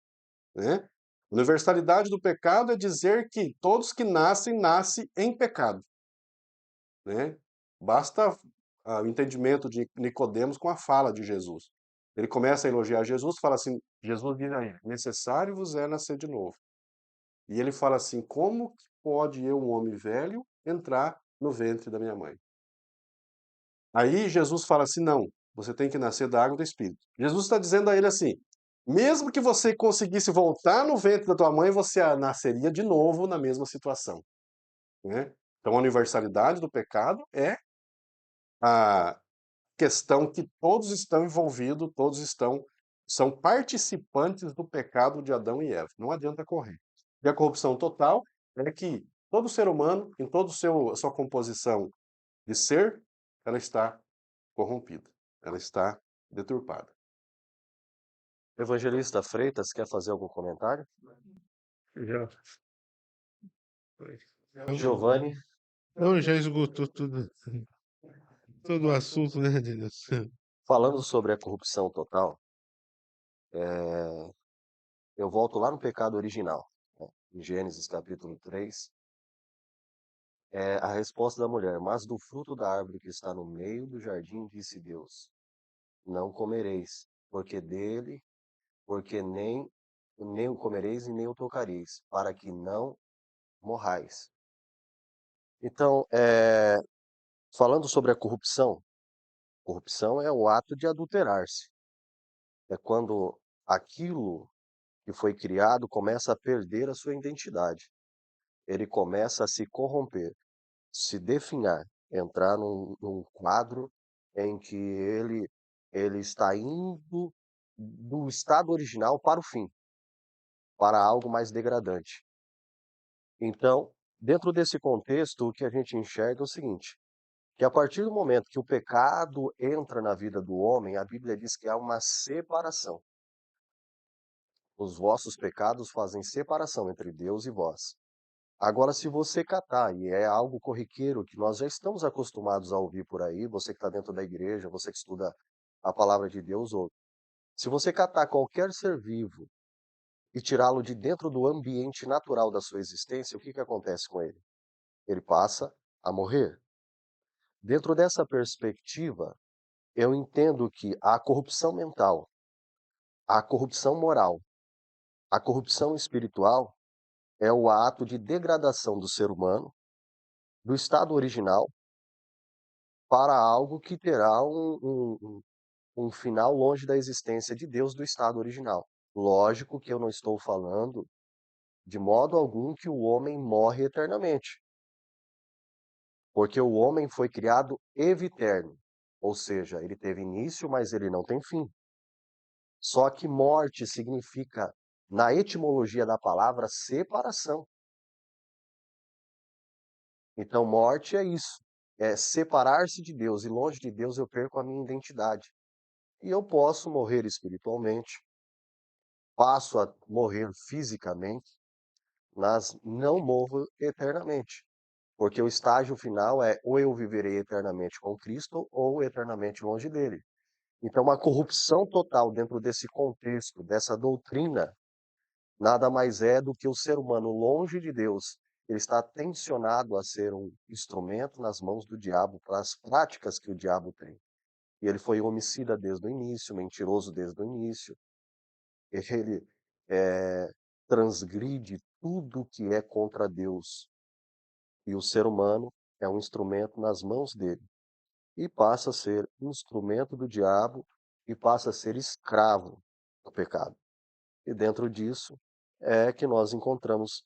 B: né? Universalidade do pecado é dizer que todos que nascem, nascem em pecado, né? Basta o entendimento de Nicodemos com a fala de Jesus. Ele começa a elogiar Jesus, fala assim, Jesus diz aí, necessário vos é nascer de novo. E ele fala assim, como que pode eu, um homem velho, entrar no ventre da minha mãe? Aí Jesus fala assim, não, você tem que nascer da água do Espírito. Jesus está dizendo a ele assim, mesmo que você conseguisse voltar no ventre da tua mãe, você nasceria de novo na mesma situação, né? Então a universalidade do pecado é a questão que todos estão envolvidos, são participantes do pecado de Adão e Eva. Não adianta correr. E a corrupção total é que todo ser humano, em toda a sua composição de ser, ela está corrompida, ela está deturpada.
A: Evangelista Freitas, quer fazer algum comentário?
D: Já.
A: Giovanni,
D: Não, já esgotou tudo, todo o assunto, né, Deus?
A: falando sobre a corrupção total, eh, eu volto lá no pecado original, né, em Gênesis capítulo 3, a resposta da mulher: "Mas do fruto da árvore que está no meio do jardim, disse Deus, não comereis, porque nem o comereis e nem o tocareis, para que não morrais." Então, falando sobre a corrupção, corrupção é o ato de adulterar-se. É quando aquilo que foi criado começa a perder a sua identidade. Ele começa a se corromper, se definhar, entrar num quadro em que ele está indo do estado original para o fim, para algo mais degradante. Então, dentro desse contexto, o que a gente enxerga é o seguinte: que a partir do momento que o pecado entra na vida do homem, a Bíblia diz que há uma separação. Os vossos pecados fazem separação entre Deus e vós. Agora, se você catar, e é algo corriqueiro que nós já estamos acostumados a ouvir por aí, você que está dentro da igreja, você que estuda a palavra de Deus, ouve. Se você catar qualquer ser vivo e tirá-lo de dentro do ambiente natural da sua existência, o que que acontece com ele? Ele passa a morrer. Dentro dessa perspectiva, eu entendo que a corrupção mental, a corrupção moral, a corrupção espiritual é o ato de degradação do ser humano, do estado original, para algo que terá um final longe da existência de Deus, do estado original. Lógico que eu não estou falando de modo algum que o homem morre eternamente, porque o homem foi criado eviterno, ou seja, ele teve início, mas ele não tem fim. Só que morte significa, na etimologia da palavra, separação. Então, morte é isso, é separar-se de Deus, e longe de Deus eu perco a minha identidade. E eu posso morrer espiritualmente, passo a morrer fisicamente, mas não morro eternamente, porque o estágio final é: ou eu viverei eternamente com Cristo ou eternamente longe dele. Então, uma corrupção total dentro desse contexto, dessa doutrina, nada mais é do que o ser humano longe de Deus. Ele está tensionado a ser um instrumento nas mãos do diabo para as práticas que o diabo tem. E ele foi homicida desde o início, mentiroso desde o início. Ele transgride tudo que é contra Deus. E o ser humano é um instrumento nas mãos dele. E passa a ser instrumento do diabo e passa a ser escravo do pecado. E dentro disso é que nós encontramos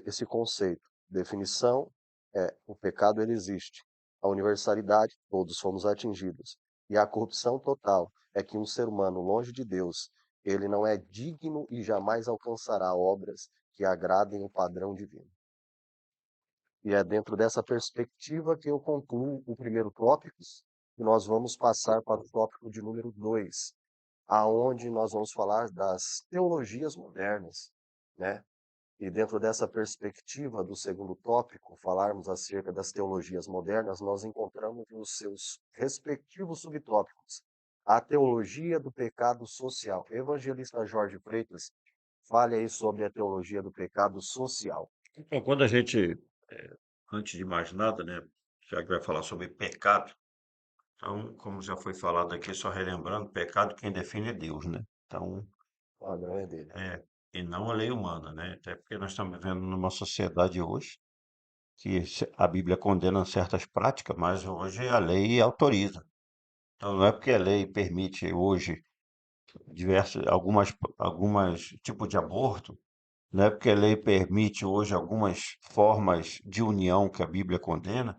A: esse conceito. Definição é: o pecado ele existe. A universalidade, todos fomos atingidos. E a corrupção total é que um ser humano longe de Deus, ele não é digno e jamais alcançará obras que agradem o padrão divino. E é dentro dessa perspectiva que eu concluo o primeiro tópico, e nós vamos passar para o tópico de número 2, aonde nós vamos falar das teologias modernas, né? E dentro dessa perspectiva do segundo tópico, falarmos acerca das teologias modernas, nós encontramos os seus respectivos subtópicos. A teologia do pecado social. Evangelista Jorge Freitas, fale aí sobre a teologia do pecado social.
C: Então, quando a gente, antes de mais nada, né, já que vai falar sobre pecado, então, como já foi falado aqui, só relembrando, pecado quem define é Deus, né? Então,
A: O padrão é dele.
C: e não a lei humana, né? Até porque nós estamos vivendo numa sociedade hoje que a Bíblia condena certas práticas, mas hoje a lei autoriza. Então, não é porque a lei permite hoje algumas tipos de aborto, não é porque a lei permite hoje algumas formas de união que a Bíblia condena,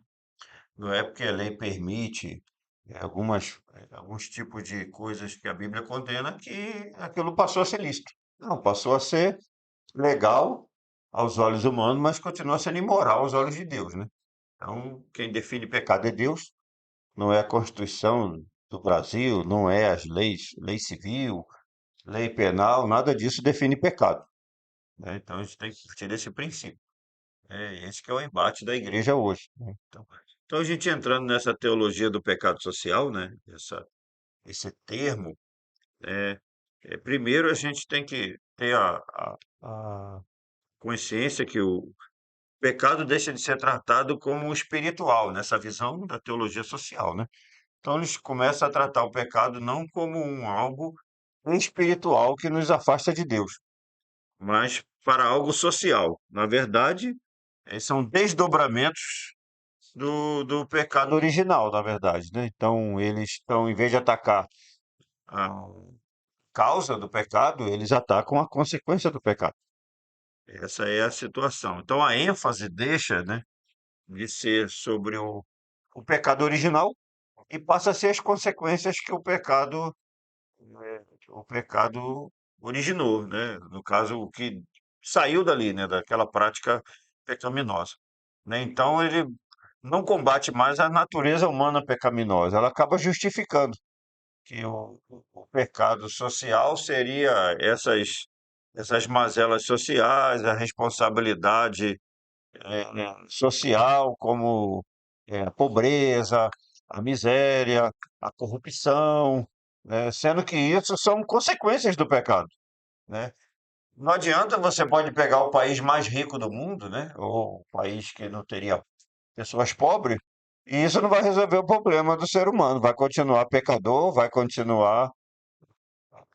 C: não é porque a lei permite alguns tipos de coisas que a Bíblia condena que aquilo passou a ser lícito. Não, passou a ser legal aos olhos humanos, mas continua sendo imoral aos olhos de Deus, né? Então, quem define pecado é Deus, não é a Constituição do Brasil, não é as leis, lei civil, lei penal, nada disso define pecado, né? Então, a gente tem que partir desse princípio. É esse que é o embate da igreja hoje, né? Então a gente entrando nessa teologia do pecado social, né? Esse termo, né? Primeiro a gente tem que ter a consciência que o pecado deixa de ser tratado como espiritual, nessa visão da teologia social, né? Então eles começam a tratar o pecado não como algo espiritual que nos afasta de Deus, mas para algo social. Na verdade, são desdobramentos do pecado original, na verdade, né? Então eles estão, em vez de atacar a causa do pecado, eles atacam a consequência do pecado. Essa é a situação. Então a ênfase deixa, né, de ser sobre o pecado original e passa a ser as consequências que o pecado originou, né? No caso, o que saiu dali, né, daquela prática pecaminosa, né? Então ele não combate mais a natureza humana pecaminosa, ela acaba justificando que o pecado social seria essas mazelas sociais, a responsabilidade social, como a pobreza, a miséria, a corrupção, né? Sendo que isso são consequências do pecado, né? Não adianta você pode pegar o país mais rico do mundo, né? Ou o país que não teria pessoas pobres, e isso não vai resolver o problema do ser humano. Vai continuar pecador, vai continuar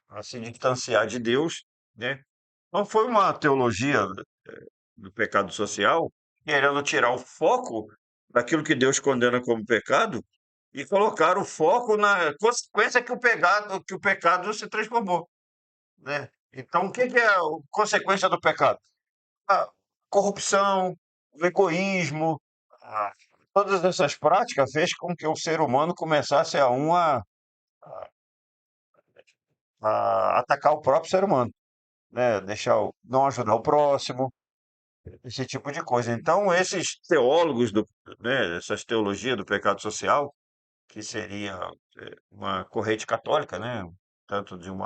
C: a se distanciar de Deus, né? Então foi uma teologia do pecado social, querendo tirar o foco daquilo que Deus condena como pecado e colocar o foco na consequência que o pecado se transformou, né? Então, o que que é a consequência do pecado? A corrupção, o egoísmo, a- todas essas práticas fez com que o ser humano começasse a atacar o próprio ser humano, né? Não ajudar o próximo, esse tipo de coisa. Então, esses teólogos né, essas teologias do pecado social, que seria uma corrente católica, né? Tanto de um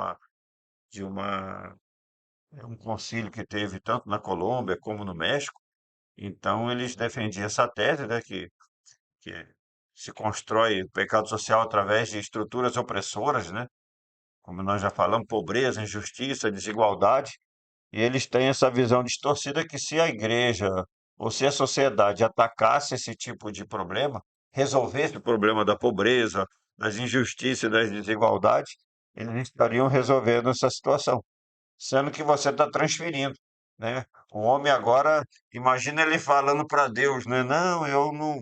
C: concílio que teve tanto na Colômbia como no México. Então, eles defendiam essa tese, né, que se constrói o pecado social através de estruturas opressoras, né? Como nós já falamos, pobreza, injustiça, desigualdade. E eles têm essa visão distorcida que se a igreja ou se a sociedade atacasse esse tipo de problema, resolvesse o problema da pobreza, das injustiças e das desigualdades, eles estariam resolvendo essa situação, sendo que você está transferindo, né? O homem agora, imagina ele falando para Deus, né? Não, eu não,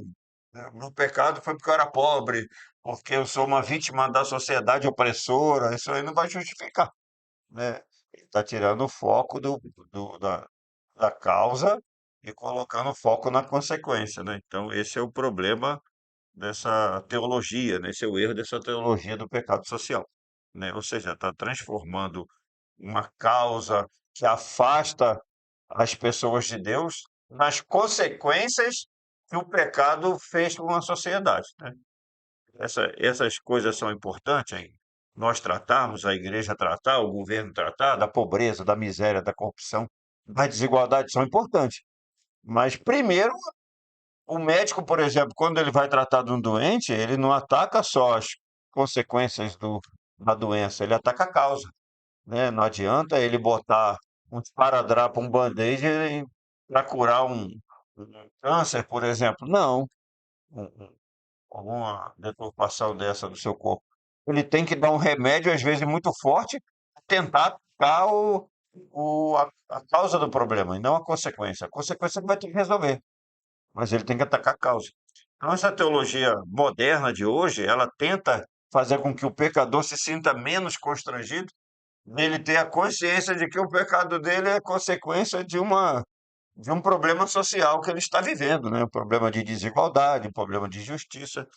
C: meu pecado foi porque eu era pobre, porque eu sou uma vítima da sociedade opressora, isso aí não vai justificar, né? Ele está tirando o foco do- da, da causa e colocando o foco na consequência, né? Então, esse é o problema dessa teologia, né? Esse é o erro dessa teologia do pecado social, né? Ou seja, está transformando uma causa que afasta as pessoas de Deus nas consequências que o pecado fez com a sociedade, né? Essas coisas são importantes, hein? Nós tratarmos, a igreja tratar, o governo tratar, da pobreza, da miséria, da corrupção, da desigualdade são importantes. Mas, primeiro, o médico, por exemplo, quando ele vai tratar de um doente, ele não ataca só as consequências da doença, ele ataca a causa, né? Não adianta ele botar um esparadrapo, um band-aid para curar um câncer, por exemplo. Não. Um, alguma deturpação dessa do seu corpo. Ele tem que dar um remédio, às vezes muito forte, tentar atacar a causa do problema, e não a consequência. A consequência ele vai ter que resolver, mas ele tem que atacar a causa. Então, essa teologia moderna de hoje, ela tenta fazer com que o pecador se sinta menos constrangido, nele ter a consciência de que o pecado dele é consequência de um problema social que ele está vivendo, né? Um problema de desigualdade, um problema de injustiça,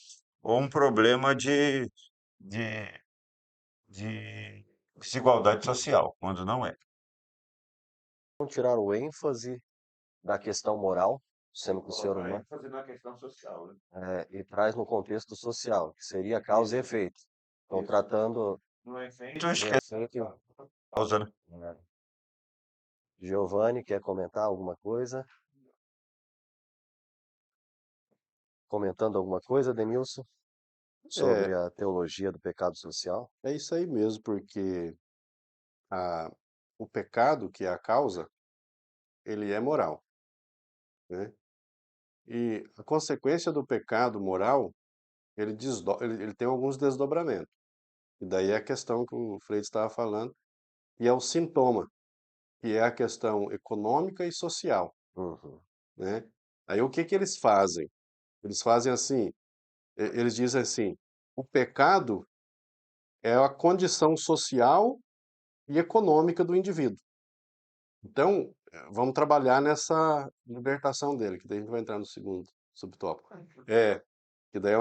C: ou um problema de, de desigualdade social, quando não é.
A: Vamos tirar o ênfase da questão moral, sendo que o ser
C: Colocar
A: humano
C: ênfase na questão social, né?
A: e traz no contexto social, que seria causa e efeito. Estão
C: Isso.
A: tratando
C: Não é feito
A: do
C: esquece
A: efeito.
C: a causa, né?
A: Giovanni, quer comentar alguma coisa? comentando alguma coisa, Demilson,
B: É,
A: sobre a teologia do pecado social?
B: é isso aí mesmo, porque a o pecado, que é a causa, ele é moral, né. E a consequência do pecado moral, ele tem alguns desdobramentos. E daí é a questão que o Freire estava falando, e é o sintoma, que é a questão econômica e social,
A: Uhum.
B: né. Aí o que que eles fazem? Eles fazem assim, eles dizem assim: "O pecado é a condição social e econômica do indivíduo". Então, vamos trabalhar nessa libertação dele, que daí a gente vai entrar no segundo subtópico. É, que daí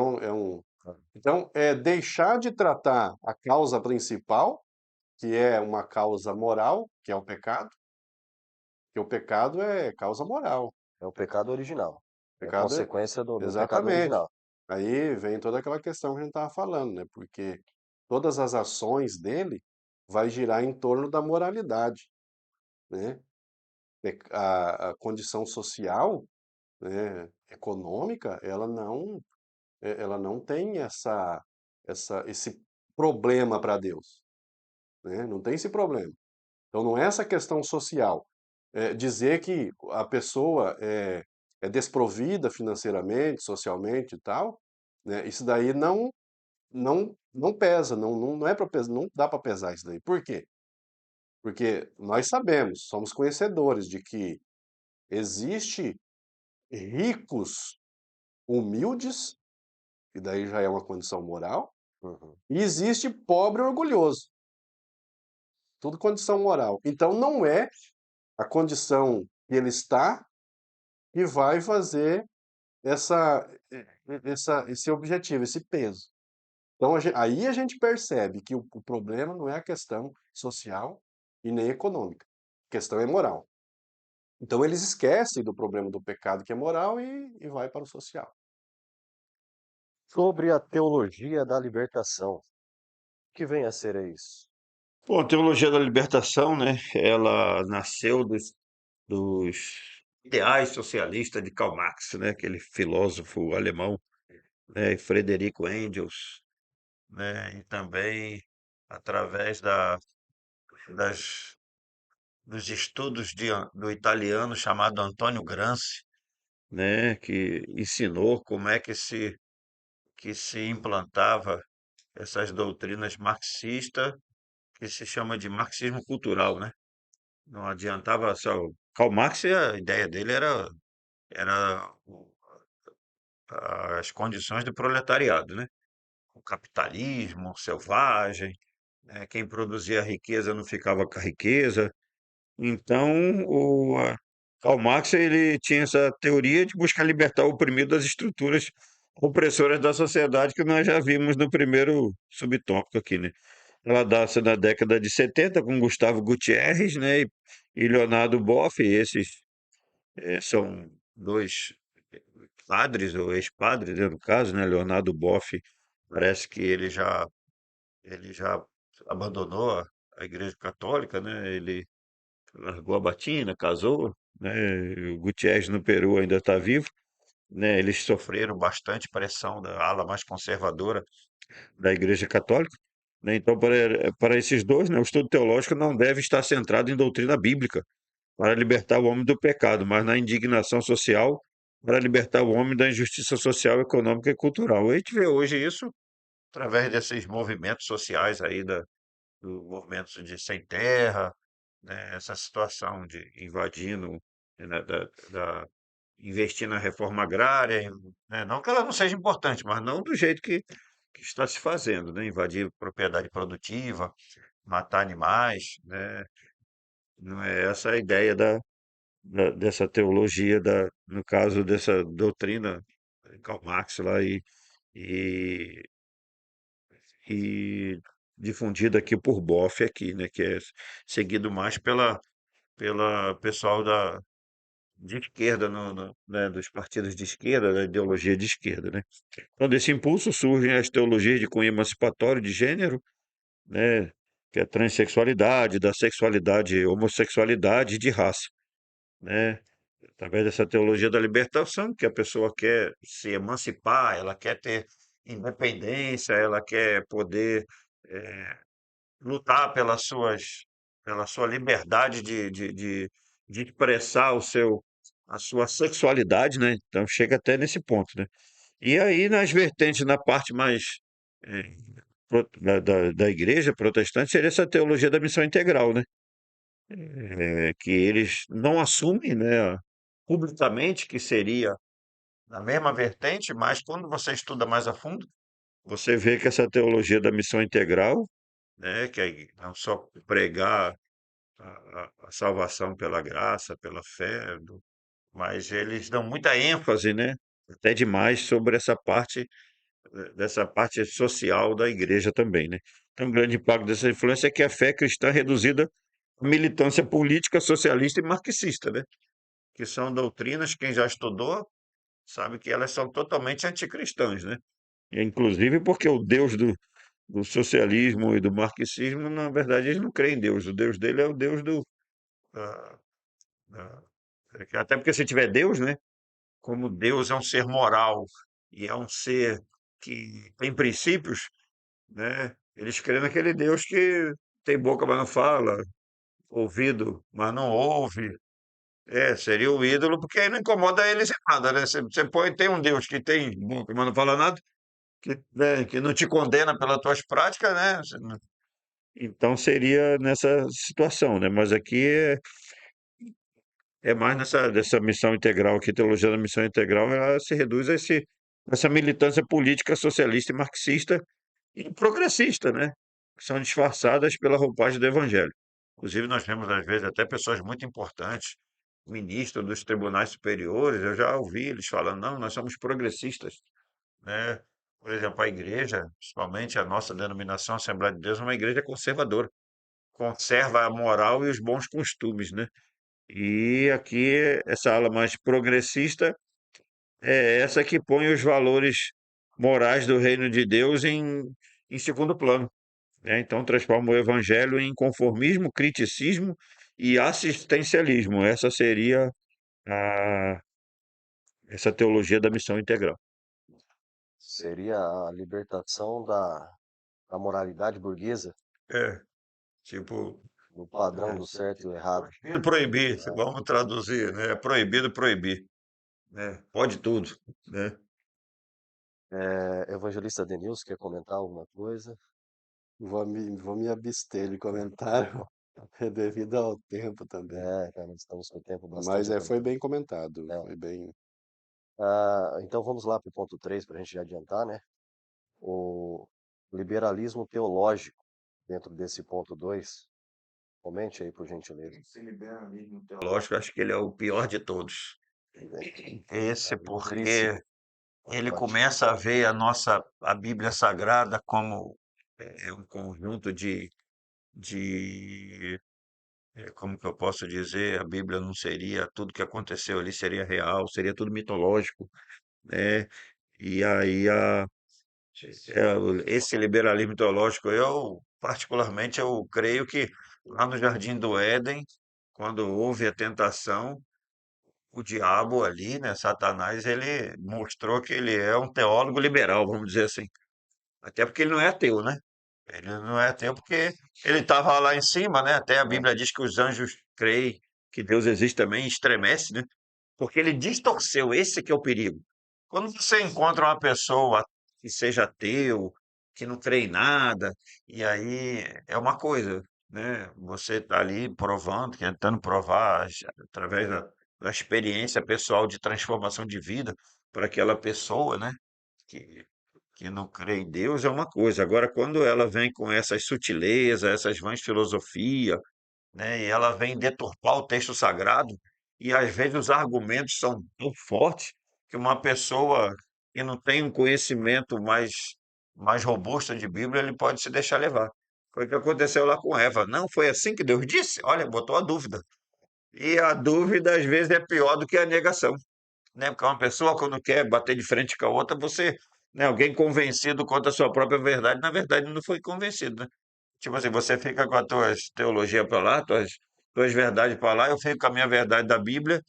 B: então, é deixar de tratar a causa principal, que é uma causa moral, que é o pecado, que o pecado é causa moral.
A: É o pecado original. É
B: Pecado é
A: consequência do pecado
B: exatamente.
A: original.
B: Aí vem toda aquela questão que a gente estava falando, né, porque todas as ações dele vai girar em torno da moralidade, né. A condição social, né, econômica, ela não tem esse problema para Deus, né, não tem esse problema. Então não é essa questão social, dizer que a pessoa é desprovida financeiramente, socialmente e tal, né, isso daí não pesa, não é para pesar, não dá para pesar isso daí. Por quê? Porque nós sabemos, somos conhecedores de que existe ricos humildes, e daí já é uma condição moral,
A: Uhum.
B: e existe pobre orgulhoso, tudo condição moral. Então não é a condição que ele está que vai fazer essa esse objetivo, esse peso. Então aí a gente percebe que o problema não é a questão social e nem econômica, a questão é moral. Então eles esquecem do problema do pecado que é moral e vai para o social.
A: Sobre a teologia da libertação. O que vem a ser isso?
C: Bom, a teologia da libertação, né, ela nasceu dos ideais socialistas de Karl Marx, né, aquele filósofo alemão, né, e Frederico Engels, né, e também através das, dos estudos do italiano chamado Antonio Gramsci, né, que ensinou como é que se implantava essas doutrinas marxistas, que se chama de marxismo cultural, né? Não adiantava só. Karl Marx, a ideia dele era as condições do proletariado, né? O capitalismo selvagem, né? Quem produzia riqueza não ficava com a riqueza. Então, Karl Marx ele tinha essa teoria de buscar libertar o oprimido das estruturas opressoras da sociedade que nós já vimos no primeiro subtópico aqui, né? Ela dá-se na década de 70 com Gustavo Gutierrez, né, e Leonardo Boff, esses são dois padres, ou ex-padres, né, no caso, né, Leonardo Boff, parece que ele já abandonou a Igreja Católica, né, ele largou a batina, casou, né, o Gutierrez no Peru ainda está vivo, né, eles sofreram bastante pressão da ala mais conservadora da Igreja Católica, né? Então, para esses dois, né, o estudo teológico não deve estar centrado em doutrina bíblica para libertar o homem do pecado, mas na indignação social para libertar o homem da injustiça social, econômica e cultural. A gente vê hoje isso através desses movimentos sociais aí do movimento de sem terra, né, essa situação de invadindo, né, investir na reforma agrária, né, não que ela não seja importante, mas não do jeito que está se fazendo, né, invadir propriedade produtiva, matar animais, né, não é essa a ideia dessa teologia, no caso dessa doutrina Karl Marx lá e, e difundida aqui por Boff aqui, né, que é seguido mais pela pessoal de esquerda, né, dos partidos de esquerda, da ideologia de esquerda, né. Então, desse impulso surgem as teologias de cunho emancipatório de gênero, né, que é a transexualidade, da sexualidade, homossexualidade e de raça, né. através dessa teologia da libertação, que a pessoa quer se emancipar, ela quer ter independência, ela quer poder lutar pela sua liberdade de expressar a sua sexualidade, né? Então chega até nesse ponto, né? E aí nas vertentes, na parte mais eh, da igreja protestante, seria essa teologia da missão integral, né? Que eles não assumem, né, publicamente que seria na mesma vertente, mas quando você estuda mais a fundo, você vê que essa teologia da missão integral, né, que é não só pregar a salvação pela graça, pela fé, mas eles dão muita ênfase, né, até demais sobre dessa parte social da igreja também, né. Então, um grande impacto dessa influência é que a fé cristã é reduzida à militância política, socialista e marxista, né, que são doutrinas, quem já estudou sabe que elas são totalmente anticristãs, né. E, inclusive porque o Deus do socialismo e do marxismo, na verdade, eles não creem em Deus. O Deus dele é o Deus da, da- até porque se tiver Deus, né? Como Deus é um ser moral e é um ser que tem princípios, né? Eles creem naquele Deus que tem boca, mas não fala, ouvido, mas não ouve. Seria o ídolo, porque aí não incomoda eles em nada, né? Você põe, tem um Deus que tem boca, mas não fala nada, que não te condena pelas tuas práticas, né? Então seria nessa situação, né? Mas aqui é mais dessa missão integral aqui, teologia da missão integral, ela se reduz a essa militância política socialista e marxista e progressista, né? Que são disfarçadas pela roupagem do evangelho. Inclusive, nós vemos, às vezes, até pessoas muito importantes, ministros dos tribunais superiores, eu já ouvi eles falando, não, nós somos progressistas, né? Por exemplo, a igreja, principalmente a nossa denominação Assembleia de Deus, é uma igreja conservadora, conserva a moral e os bons costumes, né? E aqui, essa ala mais progressista é essa que põe os valores morais do reino de Deus em segundo plano, né? Então, transforma o evangelho em conformismo, criticismo e assistencialismo. Essa seria a, essa teologia da missão integral.
A: Seria a libertação da moralidade burguesa,
C: É, tipo,
A: do padrão do certo e do errado.
C: proibir, vamos traduzir, né? É proibido proibir, né? Pode tudo, né?
A: Evangelista Denilson, quer comentar alguma coisa?
B: Vou me abster de comentário, devido ao tempo também.
A: Cara, nós estamos com o tempo
B: Mas
A: bastante
B: foi
A: apertado.
B: bem comentado,
A: É.
B: foi bem.
A: Então vamos lá para o ponto 3 para a gente já adiantar, né? O liberalismo teológico dentro desse ponto 2. Comente aí, por gentileza.
C: Esse liberalismo teológico, acho que ele é o pior de todos. Esse porque ele começa a ver a Bíblia Sagrada como um conjunto de, como que eu posso dizer, a Bíblia não seria, tudo que aconteceu ali seria real, seria tudo mitológico, né? E aí esse liberalismo teológico, eu particularmente eu creio que lá no Jardim do Éden, quando houve a tentação, o diabo ali, né, Satanás, ele mostrou que ele é um teólogo liberal, vamos dizer assim. Até porque ele não é ateu, né? Ele não é ateu porque ele estava lá em cima, né? Até a
A: É,
C: Bíblia diz que os anjos creem que Deus existe também, e estremece, né? Porque ele distorceu, esse que é o perigo. Quando você encontra uma pessoa que seja ateu, que não crê em nada, e aí é uma coisa, né? Você está ali provando, tentando provar através da experiência pessoal de transformação de vida para aquela pessoa, né? Que, que não crê em Deus é uma coisa. Agora, quando ela vem com essas sutilezas, essas vãs filosofias, né? E ela vem deturpar o texto sagrado, e às vezes os argumentos são tão fortes que uma pessoa que não tem um conhecimento mais robusto de Bíblia, ele pode se deixar levar. Foi o que aconteceu lá com Eva. Não foi assim que Deus disse? Olha, botou a dúvida. E a dúvida às vezes é pior do que a negação, né? Porque uma pessoa quando quer bater de frente com a outra, né, alguém convencido contra a sua própria verdade, na verdade não foi convencido, né? Tipo assim, você fica com as tuas teologias para lá, tuas verdades para lá, eu fico com a minha verdade da Bíblia,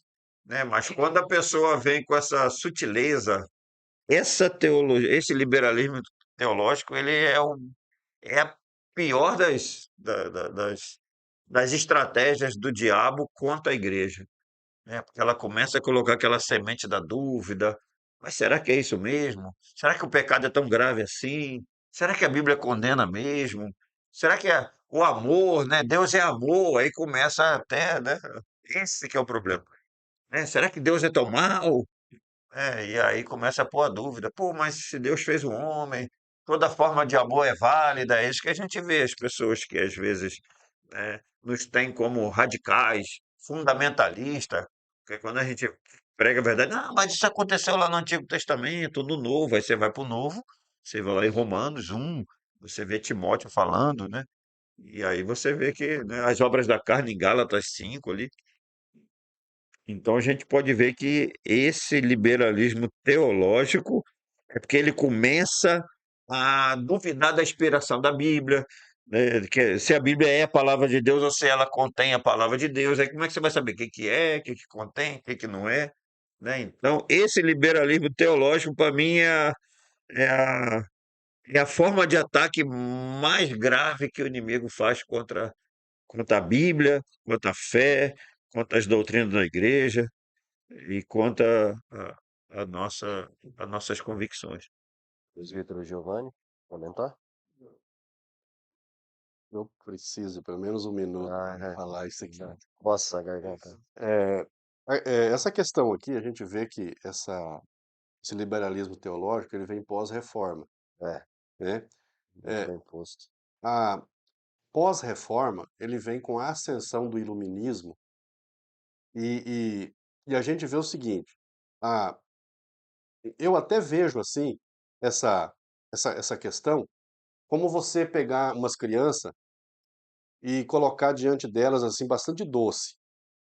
C: né? Mas quando a pessoa vem com essa sutileza, essa teologia, esse liberalismo teológico, ele é a pior das estratégias do diabo contra a igreja, né? Porque ela começa a colocar aquela semente da dúvida. Mas será que é isso mesmo? Será que o pecado é tão grave assim? Será que a Bíblia condena mesmo? Será que o amor, né? Deus é amor, aí começa até, né? Esse que é o problema, né? Será que Deus é tão mau? E aí começa a pôr a dúvida. Pô, mas se Deus fez o homem, toda forma de amor é válida. É isso que a gente vê as pessoas que às vezes, né, nos têm como radicais, fundamentalistas, porque quando a gente prega a verdade, não, mas isso aconteceu lá no Antigo Testamento, no Novo, aí você vai para o Novo, você vai lá em Romanos 1, você vê Timóteo falando, né? E aí você vê que, né, as obras da carne em Gálatas 5 ali. Então a gente pode ver que esse liberalismo teológico é porque ele começa a duvidar da inspiração da Bíblia, né, que se a Bíblia é a palavra de Deus ou se ela contém a palavra de Deus, aí como é que você vai saber o que que é, o que que contém, o que que não é, né? Então esse liberalismo teológico para mim é a, é a forma de ataque mais grave que o inimigo faz contra a Bíblia, contra a fé, contra as doutrinas da igreja e contra a nossa, as nossas convicções.
A: Presbítero Giovanni, comentar?
B: Eu preciso pelo menos 1 minuto
A: Ah,
B: para falar isso aqui.
A: já coça a garganta.
B: É, essa questão aqui, a gente vê que esse liberalismo teológico, ele vem pós-reforma,
A: É,
B: né?
A: muito
B: É,
A: bem posto.
B: a pós-reforma, ele vem com a ascensão do iluminismo e a gente vê o seguinte, a, eu até vejo assim, essa, essa questão, como você pegar umas crianças e colocar diante delas assim bastante doce.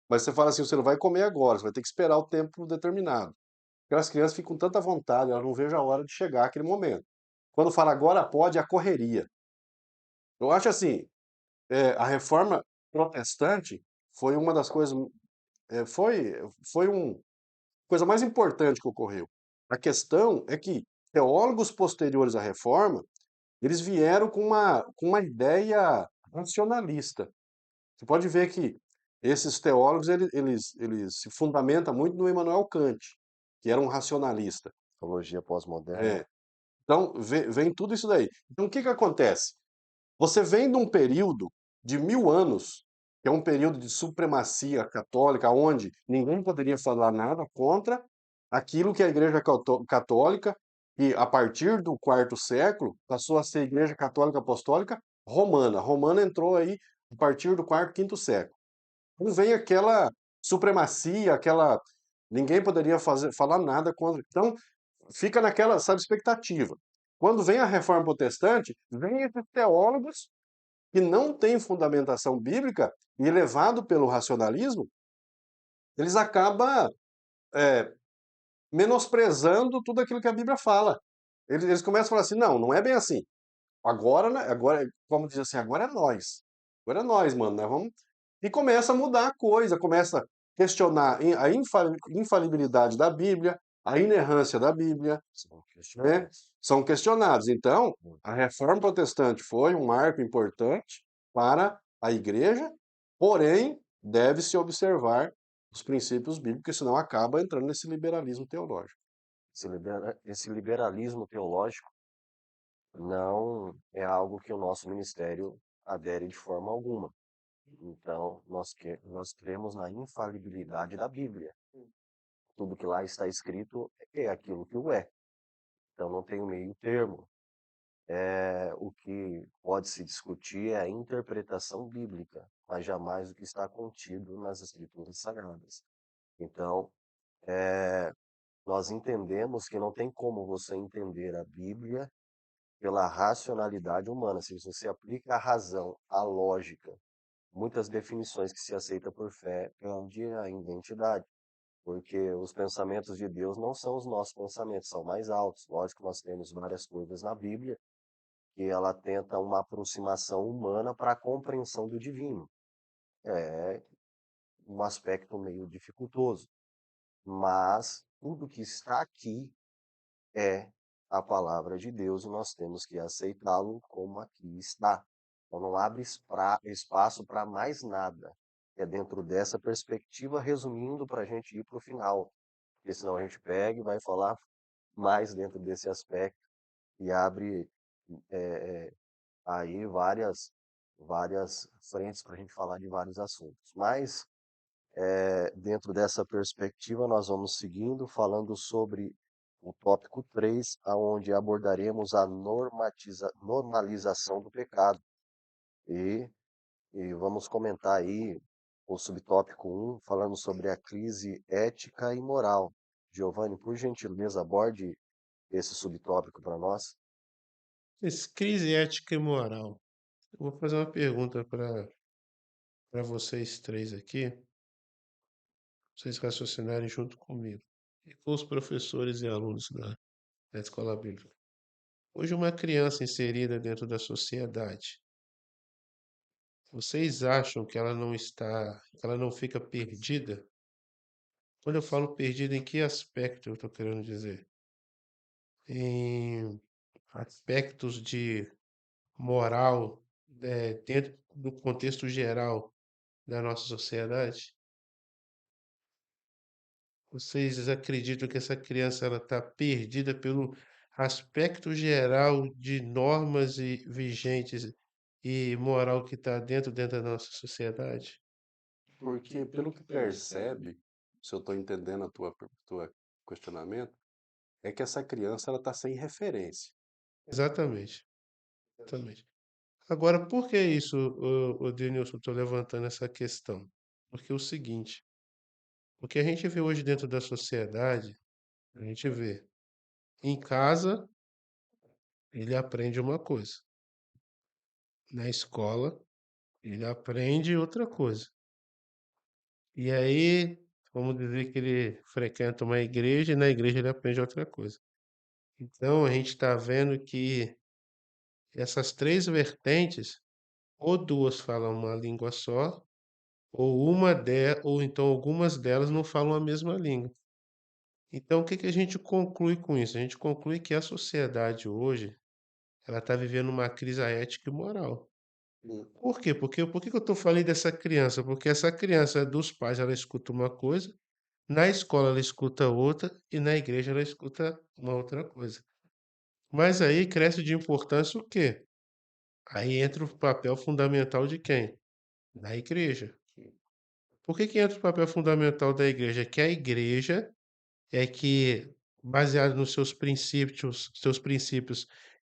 B: Mas você fala assim, você não vai comer agora, você vai ter que esperar o tempo determinado. Aquelas crianças ficam com tanta vontade, elas não vejo a hora de chegar aquele momento. Quando fala agora pode, é a correria. Eu acho assim, a reforma protestante foi uma das coisas, foi uma coisa mais importante que ocorreu. A questão é que teólogos posteriores à reforma, eles vieram com uma ideia racionalista. Você pode ver que esses teólogos eles se fundamentam muito no Immanuel Kant, que era um racionalista.
A: Teologia pós-moderna.
B: É. Então vem tudo isso daí. Então o que que acontece? Você vem de um período de 1000 anos, que é um período de supremacia católica, onde ninguém poderia falar nada contra aquilo que a Igreja Católica, que a partir do quarto século passou a ser a Igreja Católica Apostólica Romana. Romana entrou aí a partir do quarto, quinto século. Então vem aquela supremacia, aquela ninguém poderia falar nada contra. Então fica naquela, sabe, expectativa. Quando vem a reforma protestante, vem esses teólogos que não têm fundamentação bíblica e levado pelo racionalismo, eles acabam menosprezando tudo aquilo que a Bíblia fala. Eles começam a falar assim, não, não é bem assim. Agora, né, agora, como diz assim, agora é nós. Agora é nós, mano, né? Vamos... E começa a mudar a coisa, começa a questionar a infalibilidade da Bíblia, a inerrância da Bíblia,
A: São
B: né?
A: questionados.
B: São questionados. Então,
A: Hum.
B: a reforma protestante foi um marco importante para a igreja, porém, deve-se observar os princípios bíblicos, senão acaba entrando nesse liberalismo teológico.
A: Esse liberalismo teológico não é algo que o nosso ministério adere de forma alguma. Então, nós cremos na infalibilidade da Bíblia. Tudo que lá está escrito é aquilo que o é. Então, não tem um meio termo. O que pode se discutir é a interpretação bíblica, mas jamais o que está contido nas Escrituras Sagradas. Então, nós entendemos que não tem como você entender a Bíblia pela racionalidade humana. Se você aplica a razão, a lógica, muitas definições que se aceita por fé perde a identidade, porque os pensamentos de Deus não são os nossos pensamentos, são mais altos. Lógico que nós temos várias coisas na Bíblia que ela tenta uma aproximação humana para a compreensão do divino. É um aspecto meio dificultoso. mas tudo que está aqui é a palavra de Deus e nós temos que aceitá-lo como aqui está. Então não abre espaço para mais nada. É dentro dessa perspectiva, resumindo, para a gente ir para o final. Porque senão a gente pega e vai falar mais dentro desse aspecto e abre aí várias frentes para a gente falar de vários assuntos. Mas dentro dessa perspectiva, nós vamos seguindo, falando sobre o tópico 3, aonde abordaremos a normalização do pecado. E, e vamos comentar aí o subtópico 1, falando sobre a crise ética e moral. Giovanni, por gentileza, aborde esse subtópico para nós.
D: Crise ética e moral. Eu vou fazer uma pergunta para vocês três aqui, pra vocês raciocinarem junto comigo e com os professores e alunos da escola bíblica. Hoje, uma criança inserida dentro da sociedade, vocês acham que ela não está, que ela não fica perdida? Quando eu falo perdida, em que aspecto eu estou querendo dizer? Em aspectos de moral, dentro do contexto geral da nossa sociedade? Vocês acreditam que essa criança ela está perdida pelo aspecto geral de normas e vigentes e moral que está dentro da nossa sociedade?
B: Porque, pelo que percebe, se eu estou entendendo a tua questionamento, é que essa criança ela está sem referência.
D: Exatamente, exatamente. Agora, por que isso, o Denilson, estou levantando essa questão? Porque é o seguinte, o que a gente vê hoje dentro da sociedade, a gente vê em casa, ele aprende uma coisa, na escola, ele aprende outra coisa. E aí, vamos dizer que ele frequenta uma igreja e na igreja ele aprende outra coisa. Então, a gente está vendo que essas três vertentes, ou duas falam uma língua só, ou então algumas delas não falam a mesma língua. Então, o que que a gente conclui com isso? A gente conclui que a sociedade hoje, ela está vivendo uma crise ética e moral.
B: Hum,
D: Por quê? Por que que eu estou falando dessa criança? Porque essa criança dos pais, ela escuta uma coisa, na escola ela escuta outra e na igreja ela escuta uma outra coisa. Mas aí cresce de importância o quê? Aí entra o papel fundamental de quem? Da igreja. Por que que entra o papel fundamental da igreja? Que a igreja é que, baseado nos seus princípios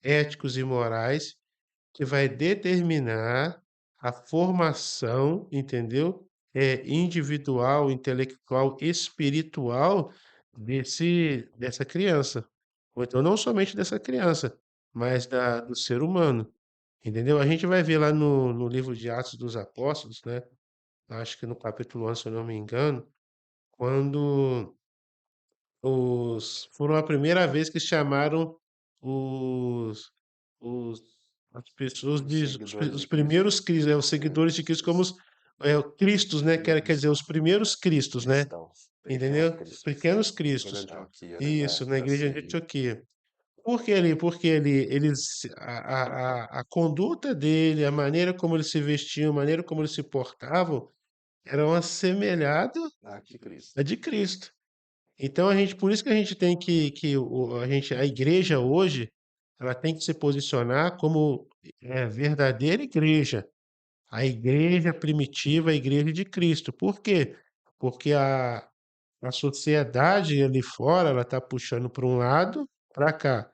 D: éticos e morais, que vai determinar a formação, entendeu? Individual, intelectual, espiritual dessa criança. Ou então não somente dessa criança, mas do ser humano. Entendeu? A gente vai ver lá no livro de Atos dos Apóstolos, né? Acho que no capítulo 11, se eu não me engano, quando foram a primeira vez que chamaram os, os as pessoas
B: os seguidores
D: os
B: de Cristo.
D: primeiros cristos, os seguidores de Cristo como os Cristos, né? Quer dizer, os primeiros Cristos, né?
A: Cristãos, pequenos
D: Entendeu? Os
A: cristos.
D: pequenos
B: Igreja de
D: Cristos.
B: Antioquia, né?
D: Isso, na
B: Para
D: igreja de
B: seguir.
D: Antioquia. A conduta dele, a maneira como ele se vestia, a maneira como ele se portavam, eram assemelhada
B: Aqui,
D: à
B: Cristo.
D: de Cristo. Então por isso que a gente tem a igreja hoje, ela tem que se posicionar como verdadeira igreja, a igreja primitiva, a igreja de Cristo. Por quê? Porque a sociedade ali fora, ela está puxando para um lado, para cá,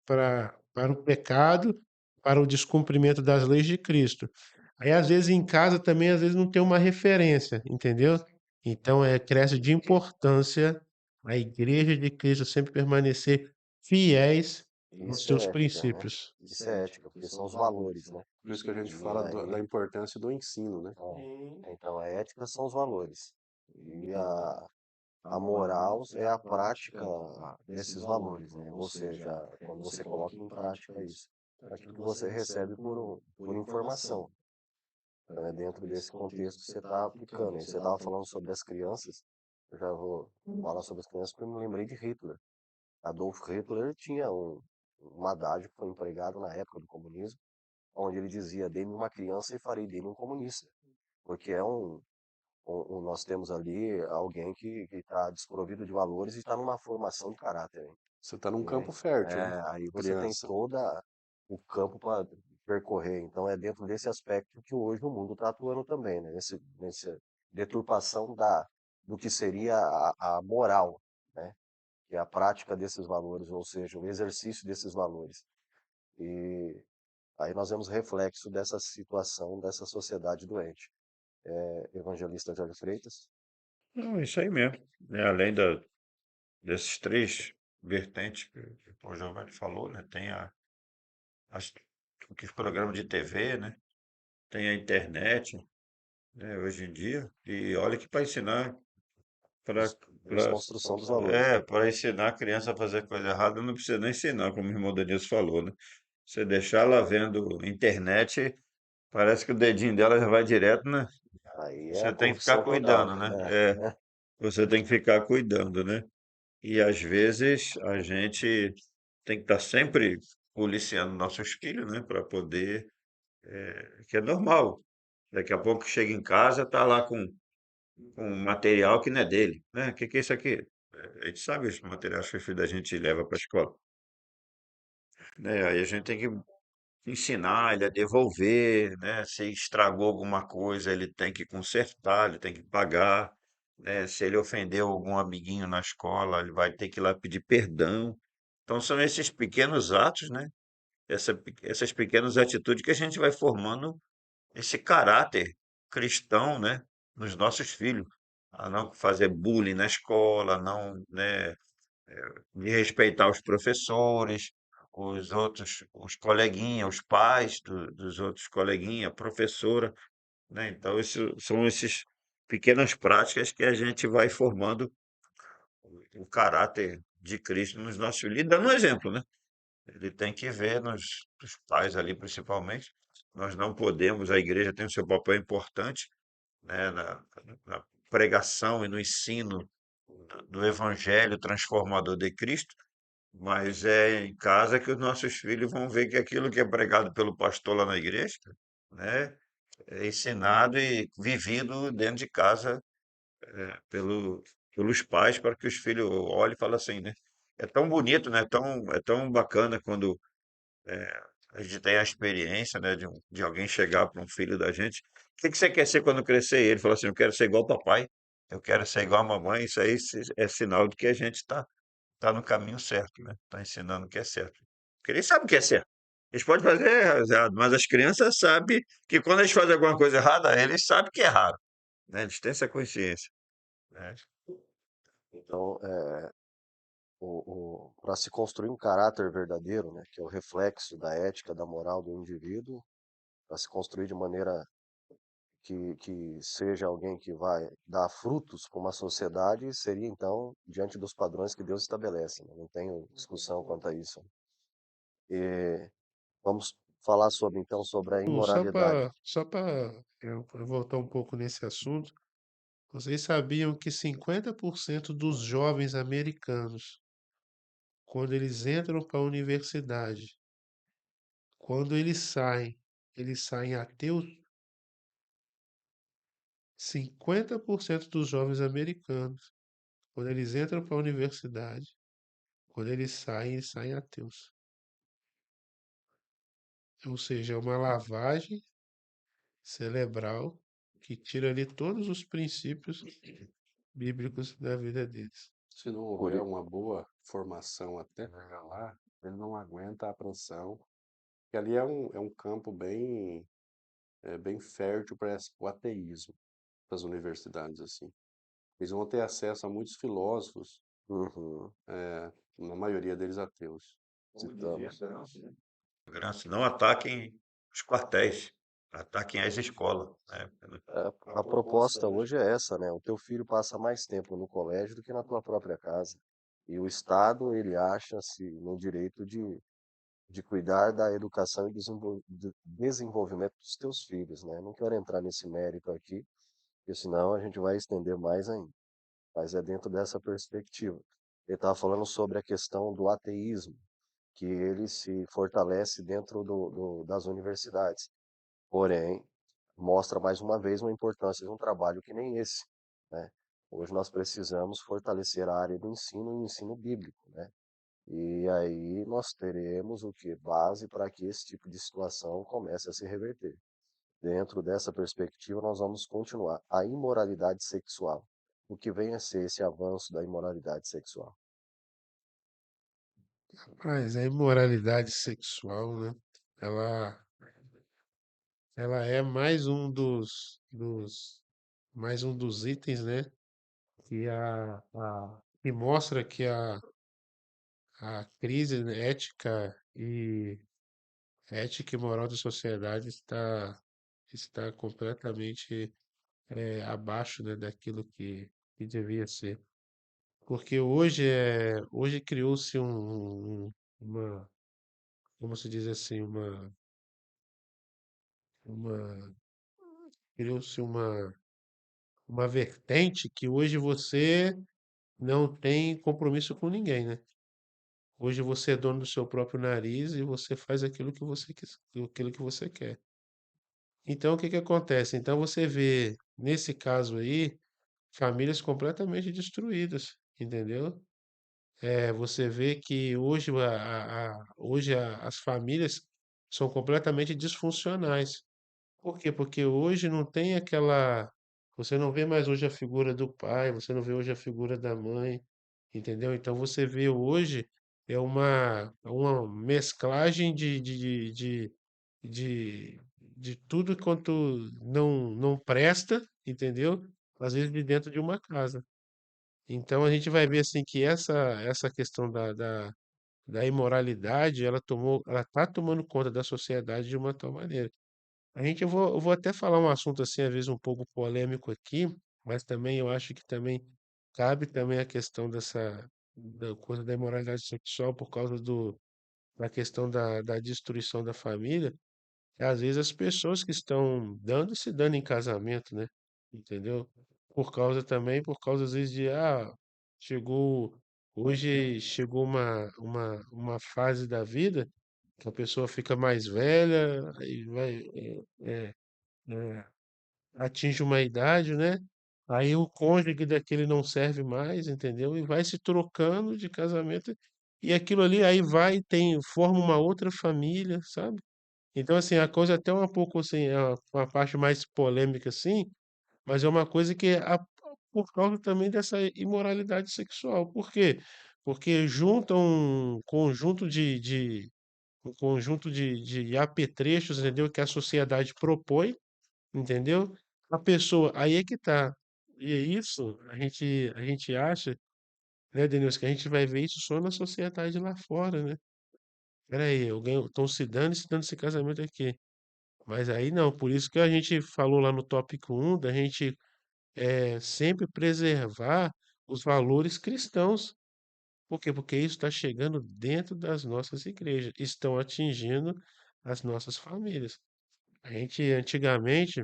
D: para o pecado, para o descumprimento das leis de Cristo. Aí, às vezes, em casa também, às vezes, não tem uma referência, entendeu? Então, cresce de importância a Igreja de Cristo sempre permanecer fiéis
A: E
D: aos
A: isso é
D: seus
A: ética, né?
D: princípios.
A: Isso é ética, porque são os valores, né?
B: Por isso que a gente
A: E
B: fala da
A: aí,
B: importância do ensino, né?
A: então a ética são os valores. E a moral é a prática desses valores, né? Ou seja, quando você coloca em prática isso, aquilo que você recebe por informação. Então, é dentro desse contexto que você está aplicando. Aí você estava falando sobre as crianças. Eu já vou falar sobre as crianças porque eu me lembrei de Hitler. Adolf Hitler tinha um adágio que foi empregado na época do comunismo, onde ele dizia: dê-me uma criança e farei dele um comunista. Porque nós temos ali alguém que está desprovido de valores e está numa formação de caráter. Hein?
B: Você está num
A: E aí,
B: campo fértil, né?
A: aí você tem
B: Criança.
A: toda o campo para percorrer. Então é dentro desse aspecto que hoje o mundo está atuando também, né? Nessa deturpação do que seria a moral, né? Que é a prática desses valores, ou seja, o exercício desses valores. E aí nós vemos reflexo dessa situação, dessa sociedade doente. Evangelista Jorge Freitas.
C: Não, é isso aí mesmo. Né? Além desses três vertentes que o Giovanni falou, né? Tem as, os programas de TV, né? Tem a internet, né? Hoje em dia. E olha que para ensinar, para
A: Desconstrução dos valores, né?
C: para ensinar a criança a fazer coisa errada, não precisa nem ensinar, como o irmão Denilson falou, né? Você deixar ela vendo internet, parece que o dedinho dela já vai direto, né?
A: Aí é
C: Você
A: a
C: tem que ficar
A: corrupção total.
C: cuidando, né? É, você tem que ficar cuidando, né? E às vezes a gente tem que estar sempre policiando nossos filhos, né? Para poder, que é normal. Daqui a pouco chega em casa, tá lá com um material que não é dele, né? O que que é isso aqui? A gente sabe os materiais que o filho da gente leva para a escola, né? Aí a gente tem que ensinar ele a devolver, né? Se estragou alguma coisa, ele tem que consertar, ele tem que pagar, né? Se ele ofendeu algum amiguinho na escola, ele vai ter que ir lá pedir perdão. Então são esses pequenos atos, né? Essas pequenas atitudes que a gente vai formando esse caráter cristão, né? Nos nossos filhos. A não fazer bullying na escola, não, né? De respeitar os professores, os outros, os coleguinhas, os pais dos outros coleguinhas, a professora, né? Então, isso são esses pequenas práticas que a gente vai formando o caráter de Cristo nos nossos filhos. E dando um exemplo, né? Ele tem que ver nos pais ali, principalmente. Nós não podemos, a igreja tem o seu papel importante, né, na pregação e no ensino do evangelho transformador de Cristo, mas é em casa que os nossos filhos vão ver que aquilo que é pregado pelo pastor lá na igreja, né, é ensinado e vivido dentro de casa pelo, pelos pais, para que os filhos olhem e falem assim, né? É tão bonito, né? É tão bacana quando a gente tem a experiência, né, de alguém chegar para um filho da gente. O que você quer ser quando crescer? E ele fala assim: eu quero ser igual ao papai, eu quero ser igual à mamãe. Isso aí é sinal de que a gente tá no caminho certo, né? Tá ensinando o que é certo. Porque eles sabem o que é certo. Eles podem fazer errado, mas as crianças sabem que quando eles fazem alguma coisa errada, eles sabem que é errado, né? Eles têm essa consciência, né?
A: Então, para se construir um caráter verdadeiro, né, que é o reflexo da ética, da moral do indivíduo, para se construir de maneira que seja alguém que vai dar frutos para uma sociedade, seria então diante dos padrões que Deus estabelece. Né? Não tenho discussão quanto a isso. E vamos falar sobre então sobre a imoralidade.
D: Só para eu voltar um pouco nesse assunto, vocês sabiam que 50% dos jovens americanos, quando eles entram para a universidade, quando eles saem ateus? 50% dos jovens americanos, quando eles entram para a universidade, quando eles saem ateus. Ou seja, é uma lavagem cerebral que tira ali todos os princípios bíblicos da vida deles.
B: Se não
A: Por,
B: houver
A: i-
B: uma boa formação até chegar lá, ele não aguenta a pressão. E ali é um campo bem fértil para o ateísmo, das universidades, assim. Eles vão ter acesso a muitos filósofos,
A: Uhum,
B: na maioria deles ateus.
A: citamos.
C: Não ataquem os quartéis, ataquem as escolas, né?
A: A proposta hoje é essa, né? O teu filho passa mais tempo no colégio do que na tua própria casa. E o Estado, ele acha-se no direito de cuidar da educação e do desenvolvimento dos teus filhos, né? Não quero entrar nesse mérito aqui, porque senão a gente vai estender mais ainda. mas é dentro dessa perspectiva. Ele estava falando sobre a questão do ateísmo, que ele se fortalece dentro das universidades. Porém, mostra mais uma vez uma importância de um trabalho que nem esse, né? Hoje nós precisamos fortalecer a área do ensino e o ensino bíblico, né? E aí nós teremos o que? Base para que esse tipo de situação comece a se reverter. Dentro dessa perspectiva, nós vamos continuar. A imoralidade sexual. O que vem a ser esse avanço da imoralidade sexual?
D: Mas a imoralidade sexual, né? Ela, ela é mais um dos itens, né? Que mostra que a crise, né, ética e moral da sociedade está completamente abaixo, né, daquilo que devia ser. Porque hoje criou-se uma, como se diz assim, uma, criou-se uma vertente que hoje você não tem compromisso com ninguém, né? Hoje você é dono do seu próprio nariz e você faz aquilo que você quer. Então, o que que acontece? Então, você vê, nesse caso aí, famílias completamente destruídas, entendeu? Você vê que hoje, as famílias são completamente disfuncionais. Por quê? Porque hoje não tem aquela. Você não vê mais hoje a figura do pai, você não vê hoje a figura da mãe, entendeu? Então você vê hoje uma mesclagem de, de tudo quanto não presta, entendeu? Às vezes de dentro de uma casa. Então a gente vai ver assim que essa questão da imoralidade, ela está tomando conta da sociedade de uma tal maneira. Eu vou até falar um assunto assim, às vezes um pouco polêmico aqui, mas também eu acho que também cabe também a questão da coisa da imoralidade sexual por causa da questão da destruição da família. Às vezes as pessoas que estão se dando em casamento, né? Entendeu? Por causa às vezes chegou, hoje chegou uma fase da vida que a pessoa fica mais velha e é, é, atinge uma idade, né? Aí o cônjuge daquele não serve mais, entendeu? E vai se trocando de casamento e aquilo ali aí forma uma outra família, sabe? Então, assim, a coisa até um pouco assim, é uma parte mais polêmica, assim, mas é uma coisa por causa também dessa imoralidade sexual. Por quê? Porque junta um conjunto de apetrechos, entendeu? Que a sociedade propõe, entendeu? A pessoa, aí é que tá. E é isso, a gente acha, né, Denilson, que a gente vai ver isso só na sociedade lá fora, né? Peraí, estão se dando esse casamento aqui. Mas aí não, por isso que a gente falou lá no tópico um da gente sempre preservar os valores cristãos. Por quê? Porque isso está chegando dentro das nossas igrejas, estão atingindo as nossas famílias. A gente antigamente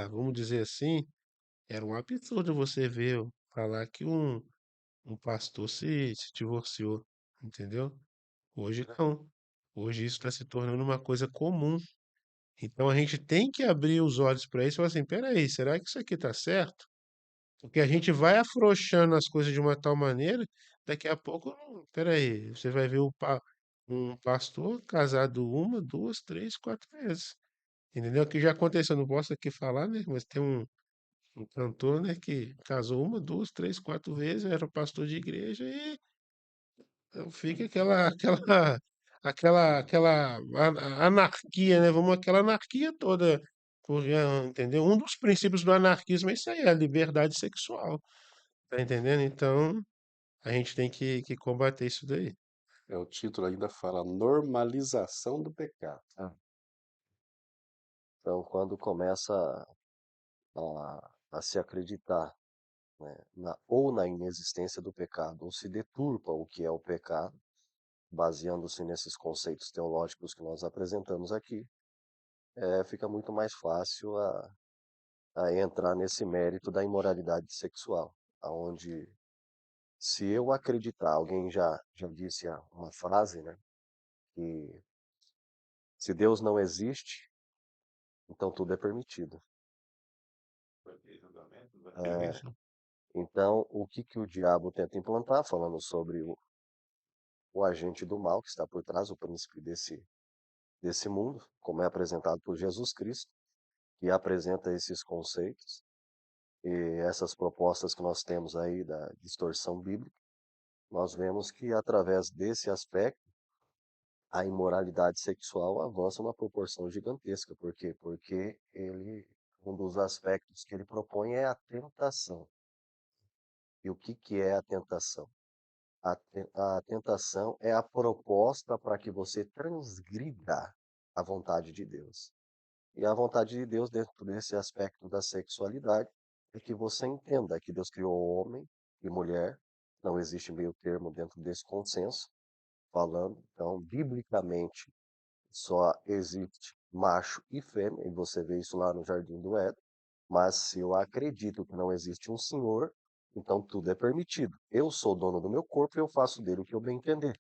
D: vamos dizer assim, era um absurdo você ver falar que um pastor se divorciou, entendeu? Hoje não. Hoje isso está se tornando uma coisa comum. Então a gente tem que abrir os olhos para isso e falar assim, peraí, será que isso aqui está certo? Porque a gente vai afrouxando as coisas de uma tal maneira, daqui a pouco, peraí, você vai ver um pastor casado uma, duas, três, quatro vezes. Entendeu? Que já aconteceu, não posso aqui falar, né? Mas tem um cantor, né, que casou uma, duas, três, quatro vezes, era pastor de igreja e fica anarquia, né? Vamos aquela anarquia toda, porque, entendeu? Um dos princípios do anarquismo é isso aí, a liberdade sexual, tá entendendo? Então, a gente tem que combater isso daí.
B: O título ainda fala normalização do pecado.
A: Então, quando começa a se acreditar, né, ou na inexistência do pecado, ou se deturpa o que é o pecado, baseando-se nesses conceitos teológicos que nós apresentamos aqui, fica muito mais fácil a entrar nesse mérito da imoralidade sexual, aonde se eu acreditar, alguém já disse uma frase, né, que se Deus não existe, então tudo é permitido. É,
C: Isso.
A: então, o que que o diabo tenta implantar, falando sobre o agente do mal que está por trás, o príncipe desse mundo, como é apresentado por Jesus Cristo, que apresenta esses conceitos e essas propostas que nós temos aí da distorção bíblica, nós vemos que através desse aspecto a imoralidade sexual avança uma proporção gigantesca. Por quê? Porque um dos aspectos que ele propõe é a tentação. E o que que é a tentação? A tentação é a proposta para que você transgrida a vontade de Deus. E a vontade de Deus, dentro desse aspecto da sexualidade, é que você entenda que Deus criou homem e mulher, não existe meio termo dentro desse consenso, falando. Então, biblicamente, só existe macho e fêmea, e você vê isso lá no Jardim do Éden. Mas se eu acredito que não existe um Senhor, então tudo é permitido. Eu sou dono do meu corpo e eu faço dele o que eu bem entender.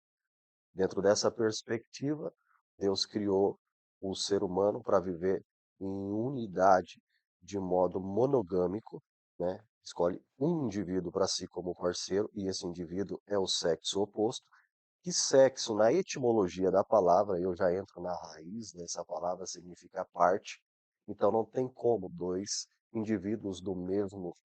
A: Dentro dessa perspectiva, Deus criou o ser humano para viver em unidade de modo monogâmico, né? Escolhe um indivíduo para si como parceiro e esse indivíduo é o sexo oposto. Que sexo, na etimologia da palavra, eu já entro na raiz dessa palavra, significa parte. Então não tem como dois indivíduos do mesmo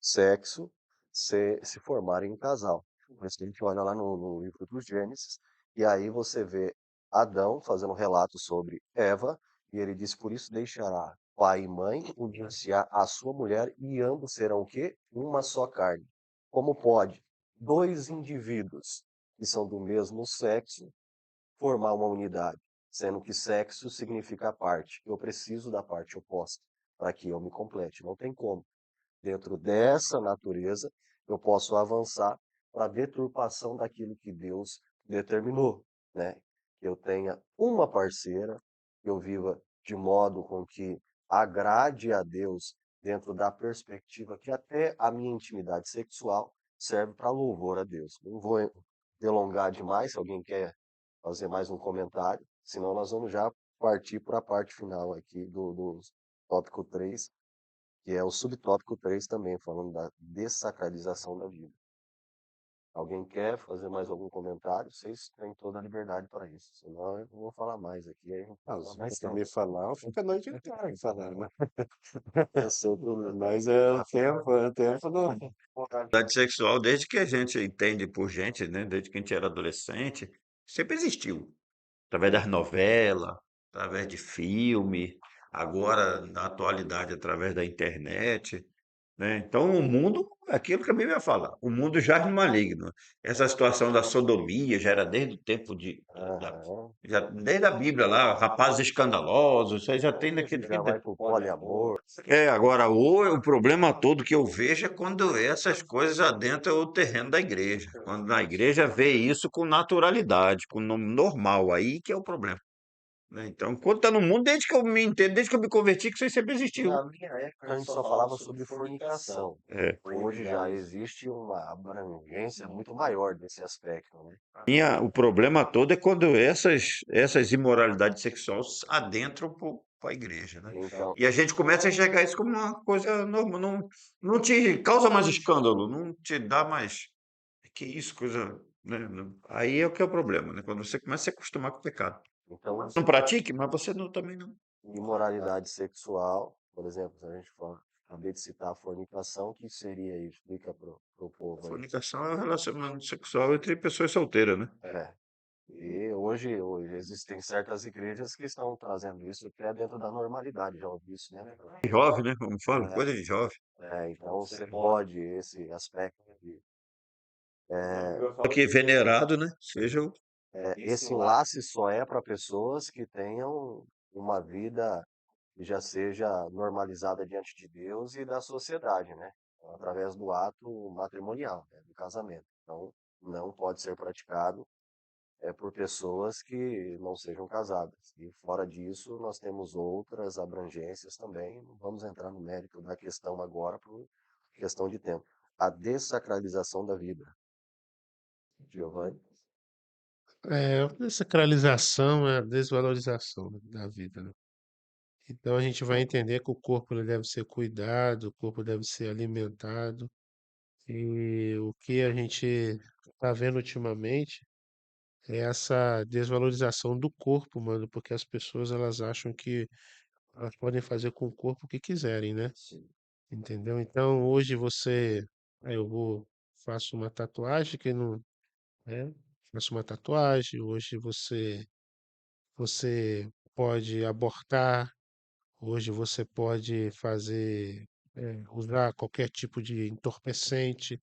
A: sexo se formarem um casal. Por isso que a gente olha lá no livro do Gênesis, e aí você vê Adão fazendo um relato sobre Eva, e ele diz, por isso deixará pai e mãe, unir-se-á a sua mulher, e ambos serão o quê? Uma só carne. Como pode dois indivíduos que são do mesmo sexo formar uma unidade, sendo que sexo significa parte. Eu preciso da parte oposta para que eu me complete. Não tem como. Dentro dessa natureza, eu posso avançar para a deturpação daquilo que Deus determinou, né? Que eu tenha uma parceira, que eu viva de modo com que agrade a Deus dentro da perspectiva que até a minha intimidade sexual serve para louvor a Deus. Não vou delongar demais, se alguém quer fazer mais um comentário, senão nós vamos já partir para a parte final aqui do tópico 3, que é o subtópico 3 também, falando da dessacralização da vida. Alguém quer fazer mais algum comentário? Vocês têm toda a liberdade para isso. Senão eu não vou falar mais aqui. Aí
B: Ah,
A: fala
B: se
A: mais
B: você
A: tempo.
B: me falar, eu fico a noite inteira falando, né? Eu sei tudo, mas é o tempo não.
C: Atividade sexual, desde que a gente entende por gente, né? Desde que a gente era adolescente, sempre existiu. Através das novelas, através de filme, agora, na atualidade, através da internet, né? Então, o mundo, aquilo que a Bíblia fala, o mundo jaz no maligno. Essa situação da sodomia já era desde o tempo
A: Aham.
C: desde a Bíblia lá, rapazes escandalosos, isso aí já tem
A: Hoje
C: naquele
A: já vai para o poliamor.
C: agora o problema todo que eu vejo é quando essas coisas adentram o terreno da igreja. Quando na igreja vê isso com naturalidade, com nome normal, aí que é o problema, né? Então, quando está no mundo, desde que eu me entendo, desde que eu me converti, que isso aí sempre existiu.
A: Na minha época, a gente só falava sobre fornicação.
C: É.
A: Hoje já existe uma abrangência muito maior desse aspecto, né?
C: O problema todo é quando essas imoralidades sexuais adentram para a igreja, né?
A: Então,
C: E a gente começa a enxergar isso como uma coisa normal, não te causa mais escândalo, não te dá mais. Que isso, coisa. Né? Aí é o que é o problema, né? Quando você começa a se acostumar com o pecado.
A: então,
C: Não pratique, mas você não, também não.
A: imoralidade sexual, por exemplo, se a gente for, acabei de citar a fornicação, o que seria isso? Explica pro povo aí.
C: Fornicação é um relacionamento sexual entre pessoas solteiras, né?
A: É. E hoje existem certas igrejas que estão trazendo isso até dentro da normalidade, já ouvi isso, né?
C: Jovem, né? Como fala,
A: É,
C: coisa de jovem.
A: então você pode, esse aspecto de,
C: Só que venerado, né? Seja o.
A: esse enlace só é para pessoas que tenham uma vida que já seja normalizada diante de Deus e da sociedade, né? Através do ato matrimonial, né? Do casamento. Então, não pode ser praticado é por pessoas que não sejam casadas. E fora disso, nós temos outras abrangências também. Não vamos entrar no mérito da questão agora por questão de tempo. A dessacralização da vida. Giovanni?
D: É, a desacralização é a desvalorização da vida, né? Então a gente vai entender que o corpo ele deve ser cuidado, o corpo deve ser alimentado. E o que a gente está vendo ultimamente é essa desvalorização do corpo, mano, porque as pessoas elas acham que elas podem fazer com o corpo o que quiserem, né?
A: Sim.
D: Entendeu? Então hoje você, eu vou, faço uma tatuagem que não, né? Faço uma tatuagem, hoje você pode abortar, hoje você pode fazer, usar qualquer tipo de entorpecente,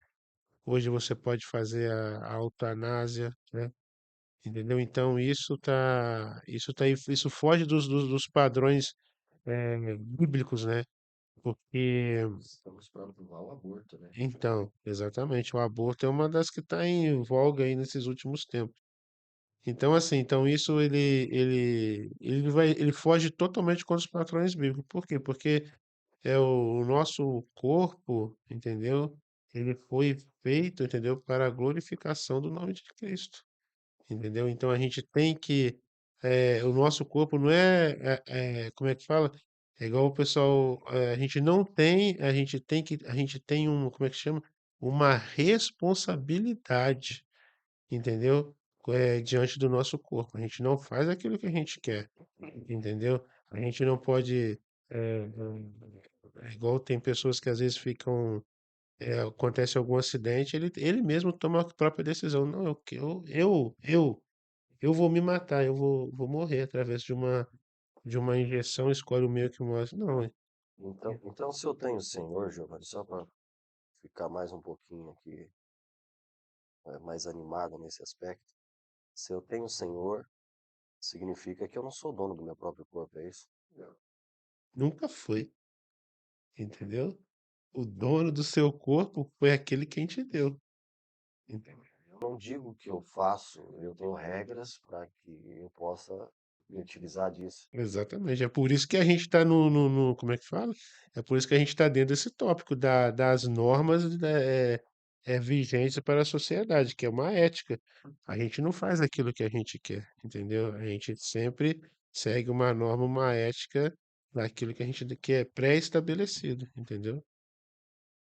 D: hoje você pode fazer a eutanásia, né? Entendeu? Então isso foge dos padrões bíblicos, né? Porque,
A: Estamos para aprovar o aborto, né?
D: então, exatamente, o aborto é uma das que está em voga aí nesses últimos tempos. Então, assim, então isso ele foge totalmente contra os padrões bíblicos. Por quê? Porque o nosso corpo, entendeu? Ele foi feito, entendeu? Para a glorificação do nome de Cristo, entendeu? Então a gente tem que, o nosso corpo não como é que fala? É igual o pessoal, a gente tem um, como é que chama? Uma responsabilidade, entendeu? Diante do nosso corpo. A gente não faz aquilo que a gente quer, entendeu? A gente não pode. É, igual tem pessoas que às vezes ficam. Acontece algum acidente, ele mesmo toma a própria decisão. Não, eu vou me matar, vou morrer através de uma injeção, escolhe o meio que mostra. Não,
A: Então, se eu tenho Senhor, Giovanni, só para ficar mais um pouquinho aqui, mais animado nesse aspecto, se eu tenho Senhor, significa que eu não sou dono do meu próprio corpo, é isso?
D: nunca foi, entendeu? O dono do seu corpo foi aquele quem te deu, entendeu?
A: Eu não digo que eu faço, eu tenho regras para que eu possa me utilizar disso.
D: Exatamente. É por isso que a gente está como é que fala? É por isso que a gente está dentro desse tópico das normas vigentes para a sociedade, que é uma ética. A gente não faz aquilo que a gente quer, entendeu? A gente sempre segue uma norma, uma ética daquilo que a gente que é pré-estabelecido, entendeu?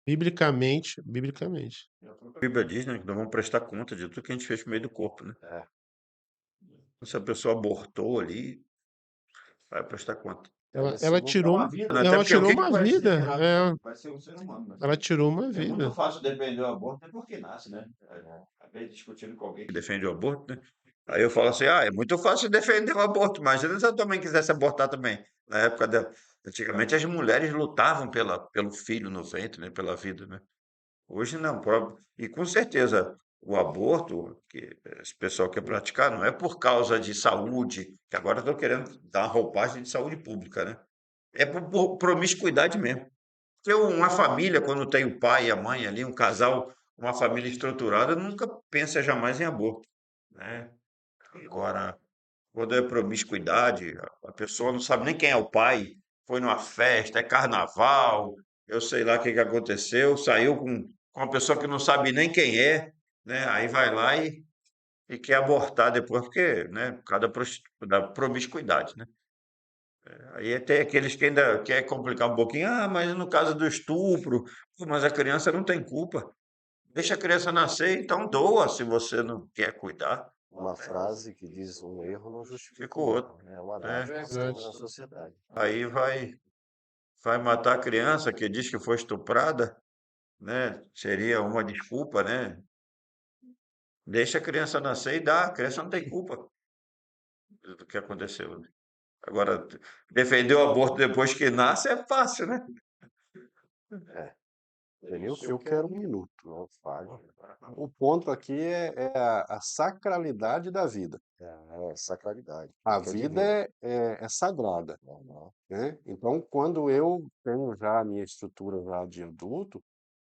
D: Biblicamente.
C: A Bíblia diz, né, que nós vamos prestar conta de tudo que a gente fez por meio do corpo, né?
A: É,
C: Se a pessoa abortou ali, vai prestar conta.
D: Ela,
A: nesse
D: ela
A: mundo.
D: tirou,
C: Né? Até
D: ela
C: porque o
D: tirou
C: que que
D: uma
C: vai ser
D: vida,
C: gerado vai ser um ser humano, né?
D: ela tirou uma
C: É muito
D: vida.
C: fácil defender o aborto depois que nasce, né? Acabei discutindo com alguém que defende o aborto, né? Aí eu falo assim, é muito fácil defender o aborto, imagina se eu também quisesse abortar também. Na época da... Antigamente as mulheres lutavam pelo filho no ventre, né? Pela vida, né? Hoje não. E com certeza o aborto, que esse pessoal quer praticar, não é por causa de saúde, que agora estão querendo dar uma roupagem de saúde pública, né? É por promiscuidade mesmo. Porque uma família, quando tem o pai e a mãe ali, um casal, uma família estruturada, nunca pensa jamais em aborto, né? Agora, quando é promiscuidade, a pessoa não sabe nem quem é o pai, foi numa festa, é carnaval, eu sei lá o que que aconteceu, saiu com uma pessoa que não sabe nem quem é, né? Aí vai lá e quer abortar depois, porque, né, por causa da promiscuidade, né? Aí tem aqueles que ainda quer complicar um pouquinho, mas no caso do estupro, pô, mas a criança não tem culpa. Deixa a criança nascer, então doa se você não quer cuidar.
A: uma frase que diz um erro não justifica
C: Fica
A: o
C: o outro.
A: outro. É uma
C: É,
A: verdade que nós temos na sociedade.
C: aí vai matar a criança que diz que foi estuprada, né? Seria uma desculpa, né? Deixa a criança nascer e dá, a criança não tem culpa do que aconteceu, né? Agora, defender o aborto depois que nasce é fácil, né?
A: É. Denilson?
B: Eu quero um minuto.
A: Não fale.
B: O ponto aqui é a sacralidade da vida.
A: É sacralidade.
B: A
A: Que é
B: vida
A: divino.
B: é sagrada,
A: Não.
B: né? Então, quando eu tenho já a minha estrutura já de adulto,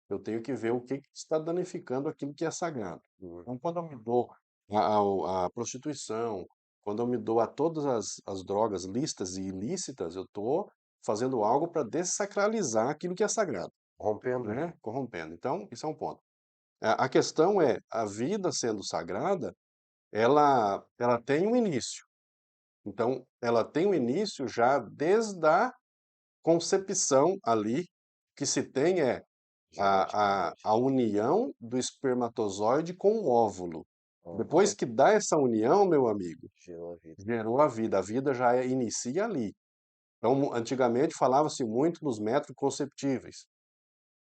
B: eu tenho que ver o que está danificando aquilo que é sagrado. Então, quando eu me dou a prostituição, quando eu me dou a todas as drogas lícitas e ilícitas, eu estou fazendo algo para dessacralizar aquilo que é sagrado,
A: Rompendo.
B: né? Corrompendo. Então, isso é um ponto. A questão é, a vida sendo sagrada, ela tem um início. Então, ela tem um início já desde a concepção ali, que se tem é
A: Geneticamente.
B: a união do espermatozoide com o óvulo. Depois
A: Uhum.
B: que dá essa união, meu amigo,
A: Gerou a vida.
B: gerou a vida já inicia ali. Então, antigamente falava-se muito nos métodos conceptíveis,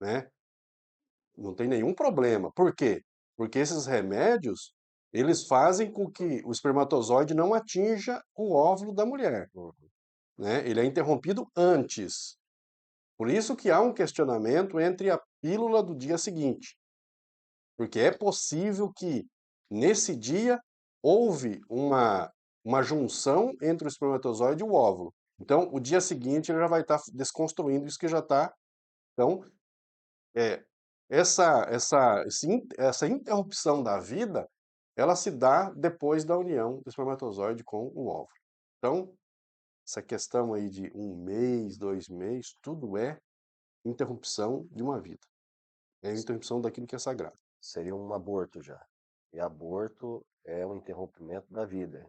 B: né? Não tem nenhum problema. Por quê? Porque esses remédios, eles fazem com que o espermatozoide não atinja o óvulo da mulher,
A: Uhum.
B: né? Ele é interrompido antes. Por isso que há um questionamento entre a pílula do dia seguinte, porque é possível que nesse dia houve uma junção entre o espermatozoide e o óvulo. Então, o dia seguinte ele já vai estar desconstruindo isso que já está. Então, é, essa interrupção da vida, ela se dá depois da união do espermatozoide com o óvulo. Então, essa questão aí de 1 mês, 2 meses, tudo é interrupção de uma vida. É a interrupção daquilo que é sagrado.
A: Seria um aborto já. E aborto é um interrompimento da vida,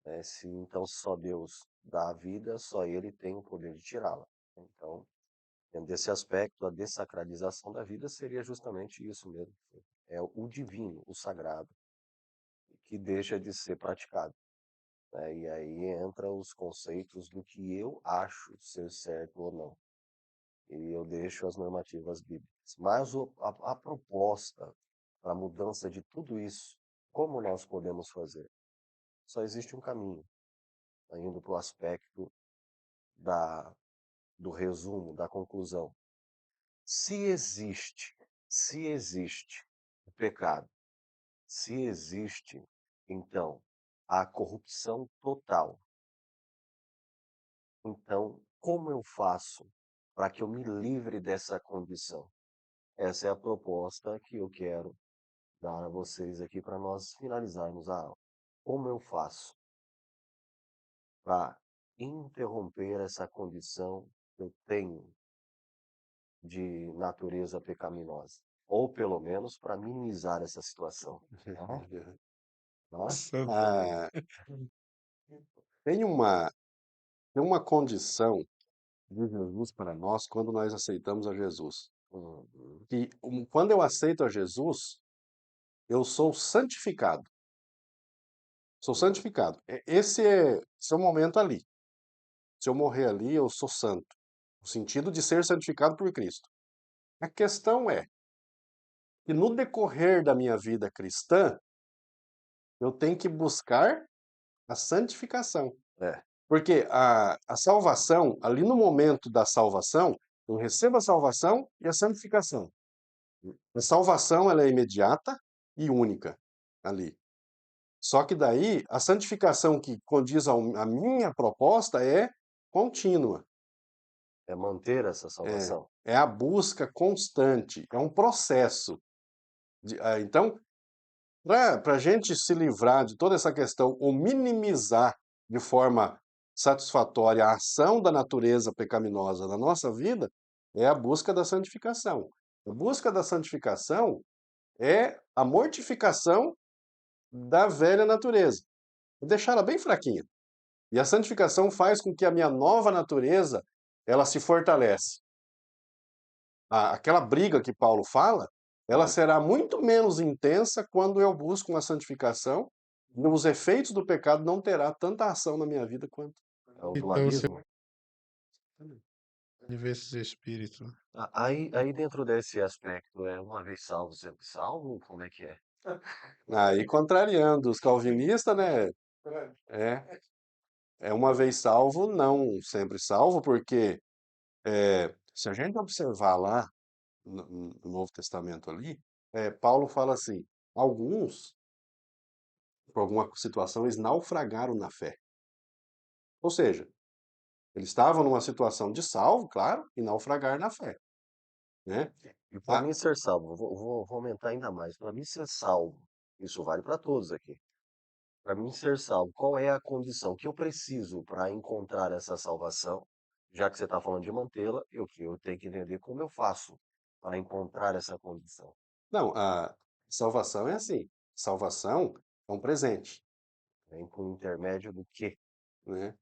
A: né? Se então só Deus dá a vida, só Ele tem o poder de tirá-la. Então, dentro desse aspecto, a dessacralização da vida seria justamente isso mesmo. É o divino, o sagrado, que deixa de ser praticado, né? E aí entra os conceitos do que eu acho ser certo ou não. E eu deixo as normativas bíblicas. Mas a proposta para a mudança de tudo isso, como nós podemos fazer? Só existe um caminho, tá indo para o aspecto da, do resumo, da conclusão. Se existe, se existe o pecado, se existe, então, a corrupção total, então, como eu faço para que eu me livre dessa condição? Essa é a proposta que eu quero dar a vocês aqui para nós finalizarmos a aula. Como eu faço para interromper essa condição que eu tenho de natureza pecaminosa? Ou pelo menos para minimizar essa situação. Tá?
B: Ah, tem uma, tem uma condição de Jesus para nós quando nós aceitamos a Jesus.
A: Uhum.
B: Que quando eu aceito a Jesus, eu sou santificado. Sou santificado. Esse é o momento ali. Se eu morrer ali, eu sou santo. No sentido de ser santificado por Cristo. A questão é que no decorrer da minha vida cristã, eu tenho que buscar a santificação.
A: É,
B: Porque a salvação, ali no momento da salvação, eu recebo a salvação e a santificação. A salvação ela é imediata e única ali. Só que daí, a santificação que condiz à minha proposta é contínua.
A: é manter essa
B: É,
A: salvação.
B: é a busca constante, é um processo. Então, para a gente se livrar de toda essa questão, ou minimizar de forma satisfatória a ação da natureza pecaminosa na nossa vida, é a busca da santificação. A busca da santificação é a mortificação da velha natureza, deixá-la bem fraquinha. E a santificação faz com que a minha nova natureza ela se fortalece. Aquela briga que Paulo fala, ela
A: Uhum.
B: será muito menos intensa quando eu busco uma santificação, e os efeitos do pecado não terá tanta ação na minha vida quanto.
A: É o
D: Então, você
A: dualismo.
D: pode ver esses espíritos.
A: Aí dentro desse aspecto, é uma vez salvo, sempre salvo? Como é que é?
B: Aí contrariando os calvinistas, né? É, é uma vez salvo, não sempre salvo, porque se a gente observar lá no Novo Testamento ali, Paulo fala assim, alguns, por alguma situação, eles naufragaram na fé. Ou seja, eles estavam numa situação de salvo, claro, e naufragar na fé, né?
A: E para
B: Ah,
A: mim ser salvo, vou aumentar ainda mais. Para mim ser salvo, Isso vale para todos aqui. Para mim ser salvo, qual é a condição que eu preciso para encontrar essa salvação? Já que você está falando de mantê-la, eu tenho que entender como eu faço para encontrar essa condição.
B: Não, a salvação é assim, salvação é um presente,
A: Vem por intermédio do quê?
B: né.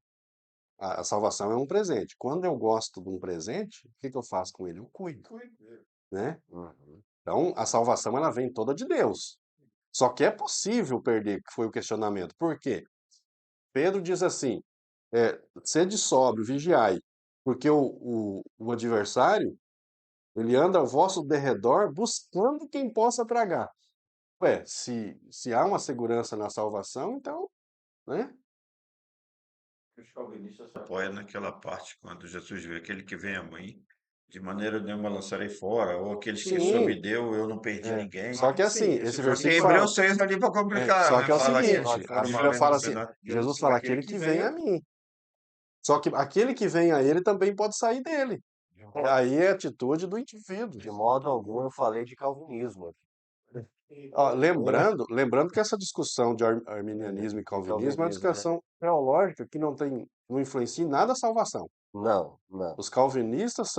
B: A salvação é um presente. Quando eu gosto de um presente, o que que eu faço com ele? Eu cuido, né.
A: Uhum.
B: Então, a salvação ela vem toda de Deus. Só que é possível perder, que foi o questionamento. Por quê? Pedro diz assim, sede sóbrio, vigiai, porque o adversário, ele anda ao vosso derredor buscando quem possa tragar. Ué, se há uma segurança na salvação, então, né?
C: Os calvinistas se apoiam naquela parte quando Jesus vê aquele que vem a mim, de maneira nenhuma lançarei fora, ou aqueles que o Senhor me
B: Sim,
C: deu, eu não perdi ninguém.
B: só que assim, esse
C: Só que tem
B: versículo fala,
C: Hebreus 6 ali para complicar,
B: só
C: né?
B: que é o
C: Fala que
B: seguinte,
C: nós
B: a
C: fomos
B: Bíblia fala assim,
C: bem-aventurados. Jesus
B: Jesus
C: fala
B: fala
C: aquele
B: aquele
C: que
B: que
C: vem
B: vem
C: a
B: a
C: mim.
B: mim. Só que aquele que vem a ele também pode sair dele.
A: De modo,
B: Aí é a atitude do indivíduo.
A: de modo algum eu falei de calvinismo aqui.
B: Ó,
A: Nem
B: lembrando que essa discussão de arminianismo e
A: de
B: calvinismo é uma
A: calvinismo, né?
B: discussão teológica que não influencia em nada a salvação.
A: Não, não.
B: Os calvinistas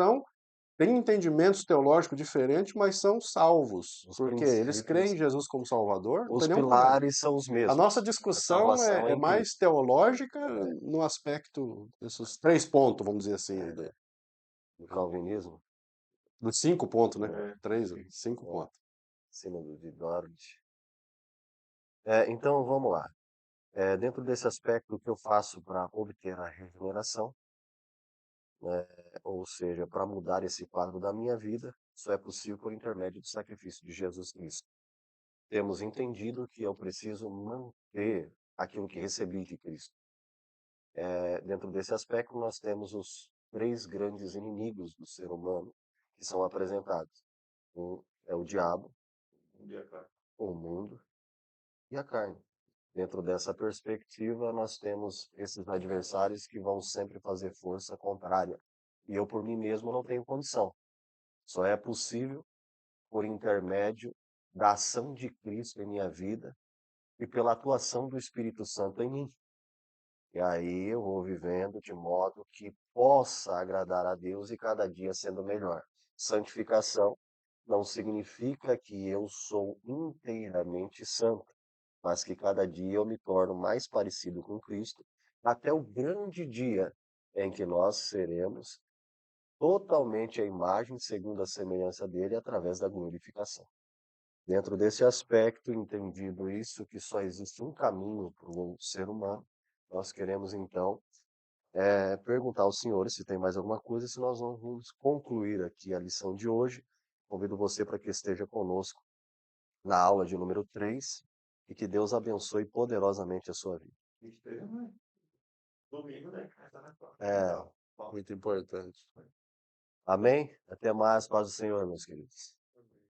B: têm entendimentos teológicos diferentes, mas são salvos,
A: Os
B: porque eles creem
A: princípios,
B: em Jesus como Salvador, não
A: os
B: tem nenhum problema.
A: pilares são os
B: A nossa
A: mesmos. A
B: discussão
A: salvação é
B: é
A: em
B: mais
A: Cristo.
B: teológica
A: É,
B: no aspecto desses 3 pontos, vamos dizer assim,
A: do calvinismo,
B: dos 5 pontos, né?
C: É,
B: 3,
C: sim.
B: 5
A: é,
B: pontos.
A: acima de Dort. Então vamos lá. Dentro desse aspecto, o que eu faço para obter a regeneração, né, ou seja, para mudar esse quadro da minha vida, só é possível por intermédio do sacrifício de Jesus Cristo. Temos entendido que eu preciso manter aquilo que recebi de Cristo. Dentro desse aspecto, nós temos os três grandes inimigos do ser humano que são apresentados. Um é o diabo, o mundo e a carne. Dentro dessa perspectiva, nós temos esses adversários que vão sempre fazer força contrária. E eu, por mim mesmo, não tenho condição. Só é possível por intermédio da ação de Cristo em minha vida e pela atuação do Espírito Santo em mim. E aí eu vou vivendo de modo que possa agradar a Deus e cada dia sendo melhor. Santificação não significa que eu sou inteiramente santo, mas que cada dia eu me torno mais parecido com Cristo, até o grande dia em que nós seremos totalmente a imagem segundo a semelhança dele através da glorificação. Dentro desse aspecto, entendido isso, que só existe um caminho para o ser humano, nós queremos então perguntar aos senhores se tem mais alguma coisa, se nós vamos concluir aqui a lição de hoje. Convido você para que esteja conosco na aula de número 3 e que Deus abençoe poderosamente a sua vida.
C: Domingo, né? Tá na quarta.
A: É,
B: Muito importante.
A: amém? Até mais, paz do Senhor, meus queridos.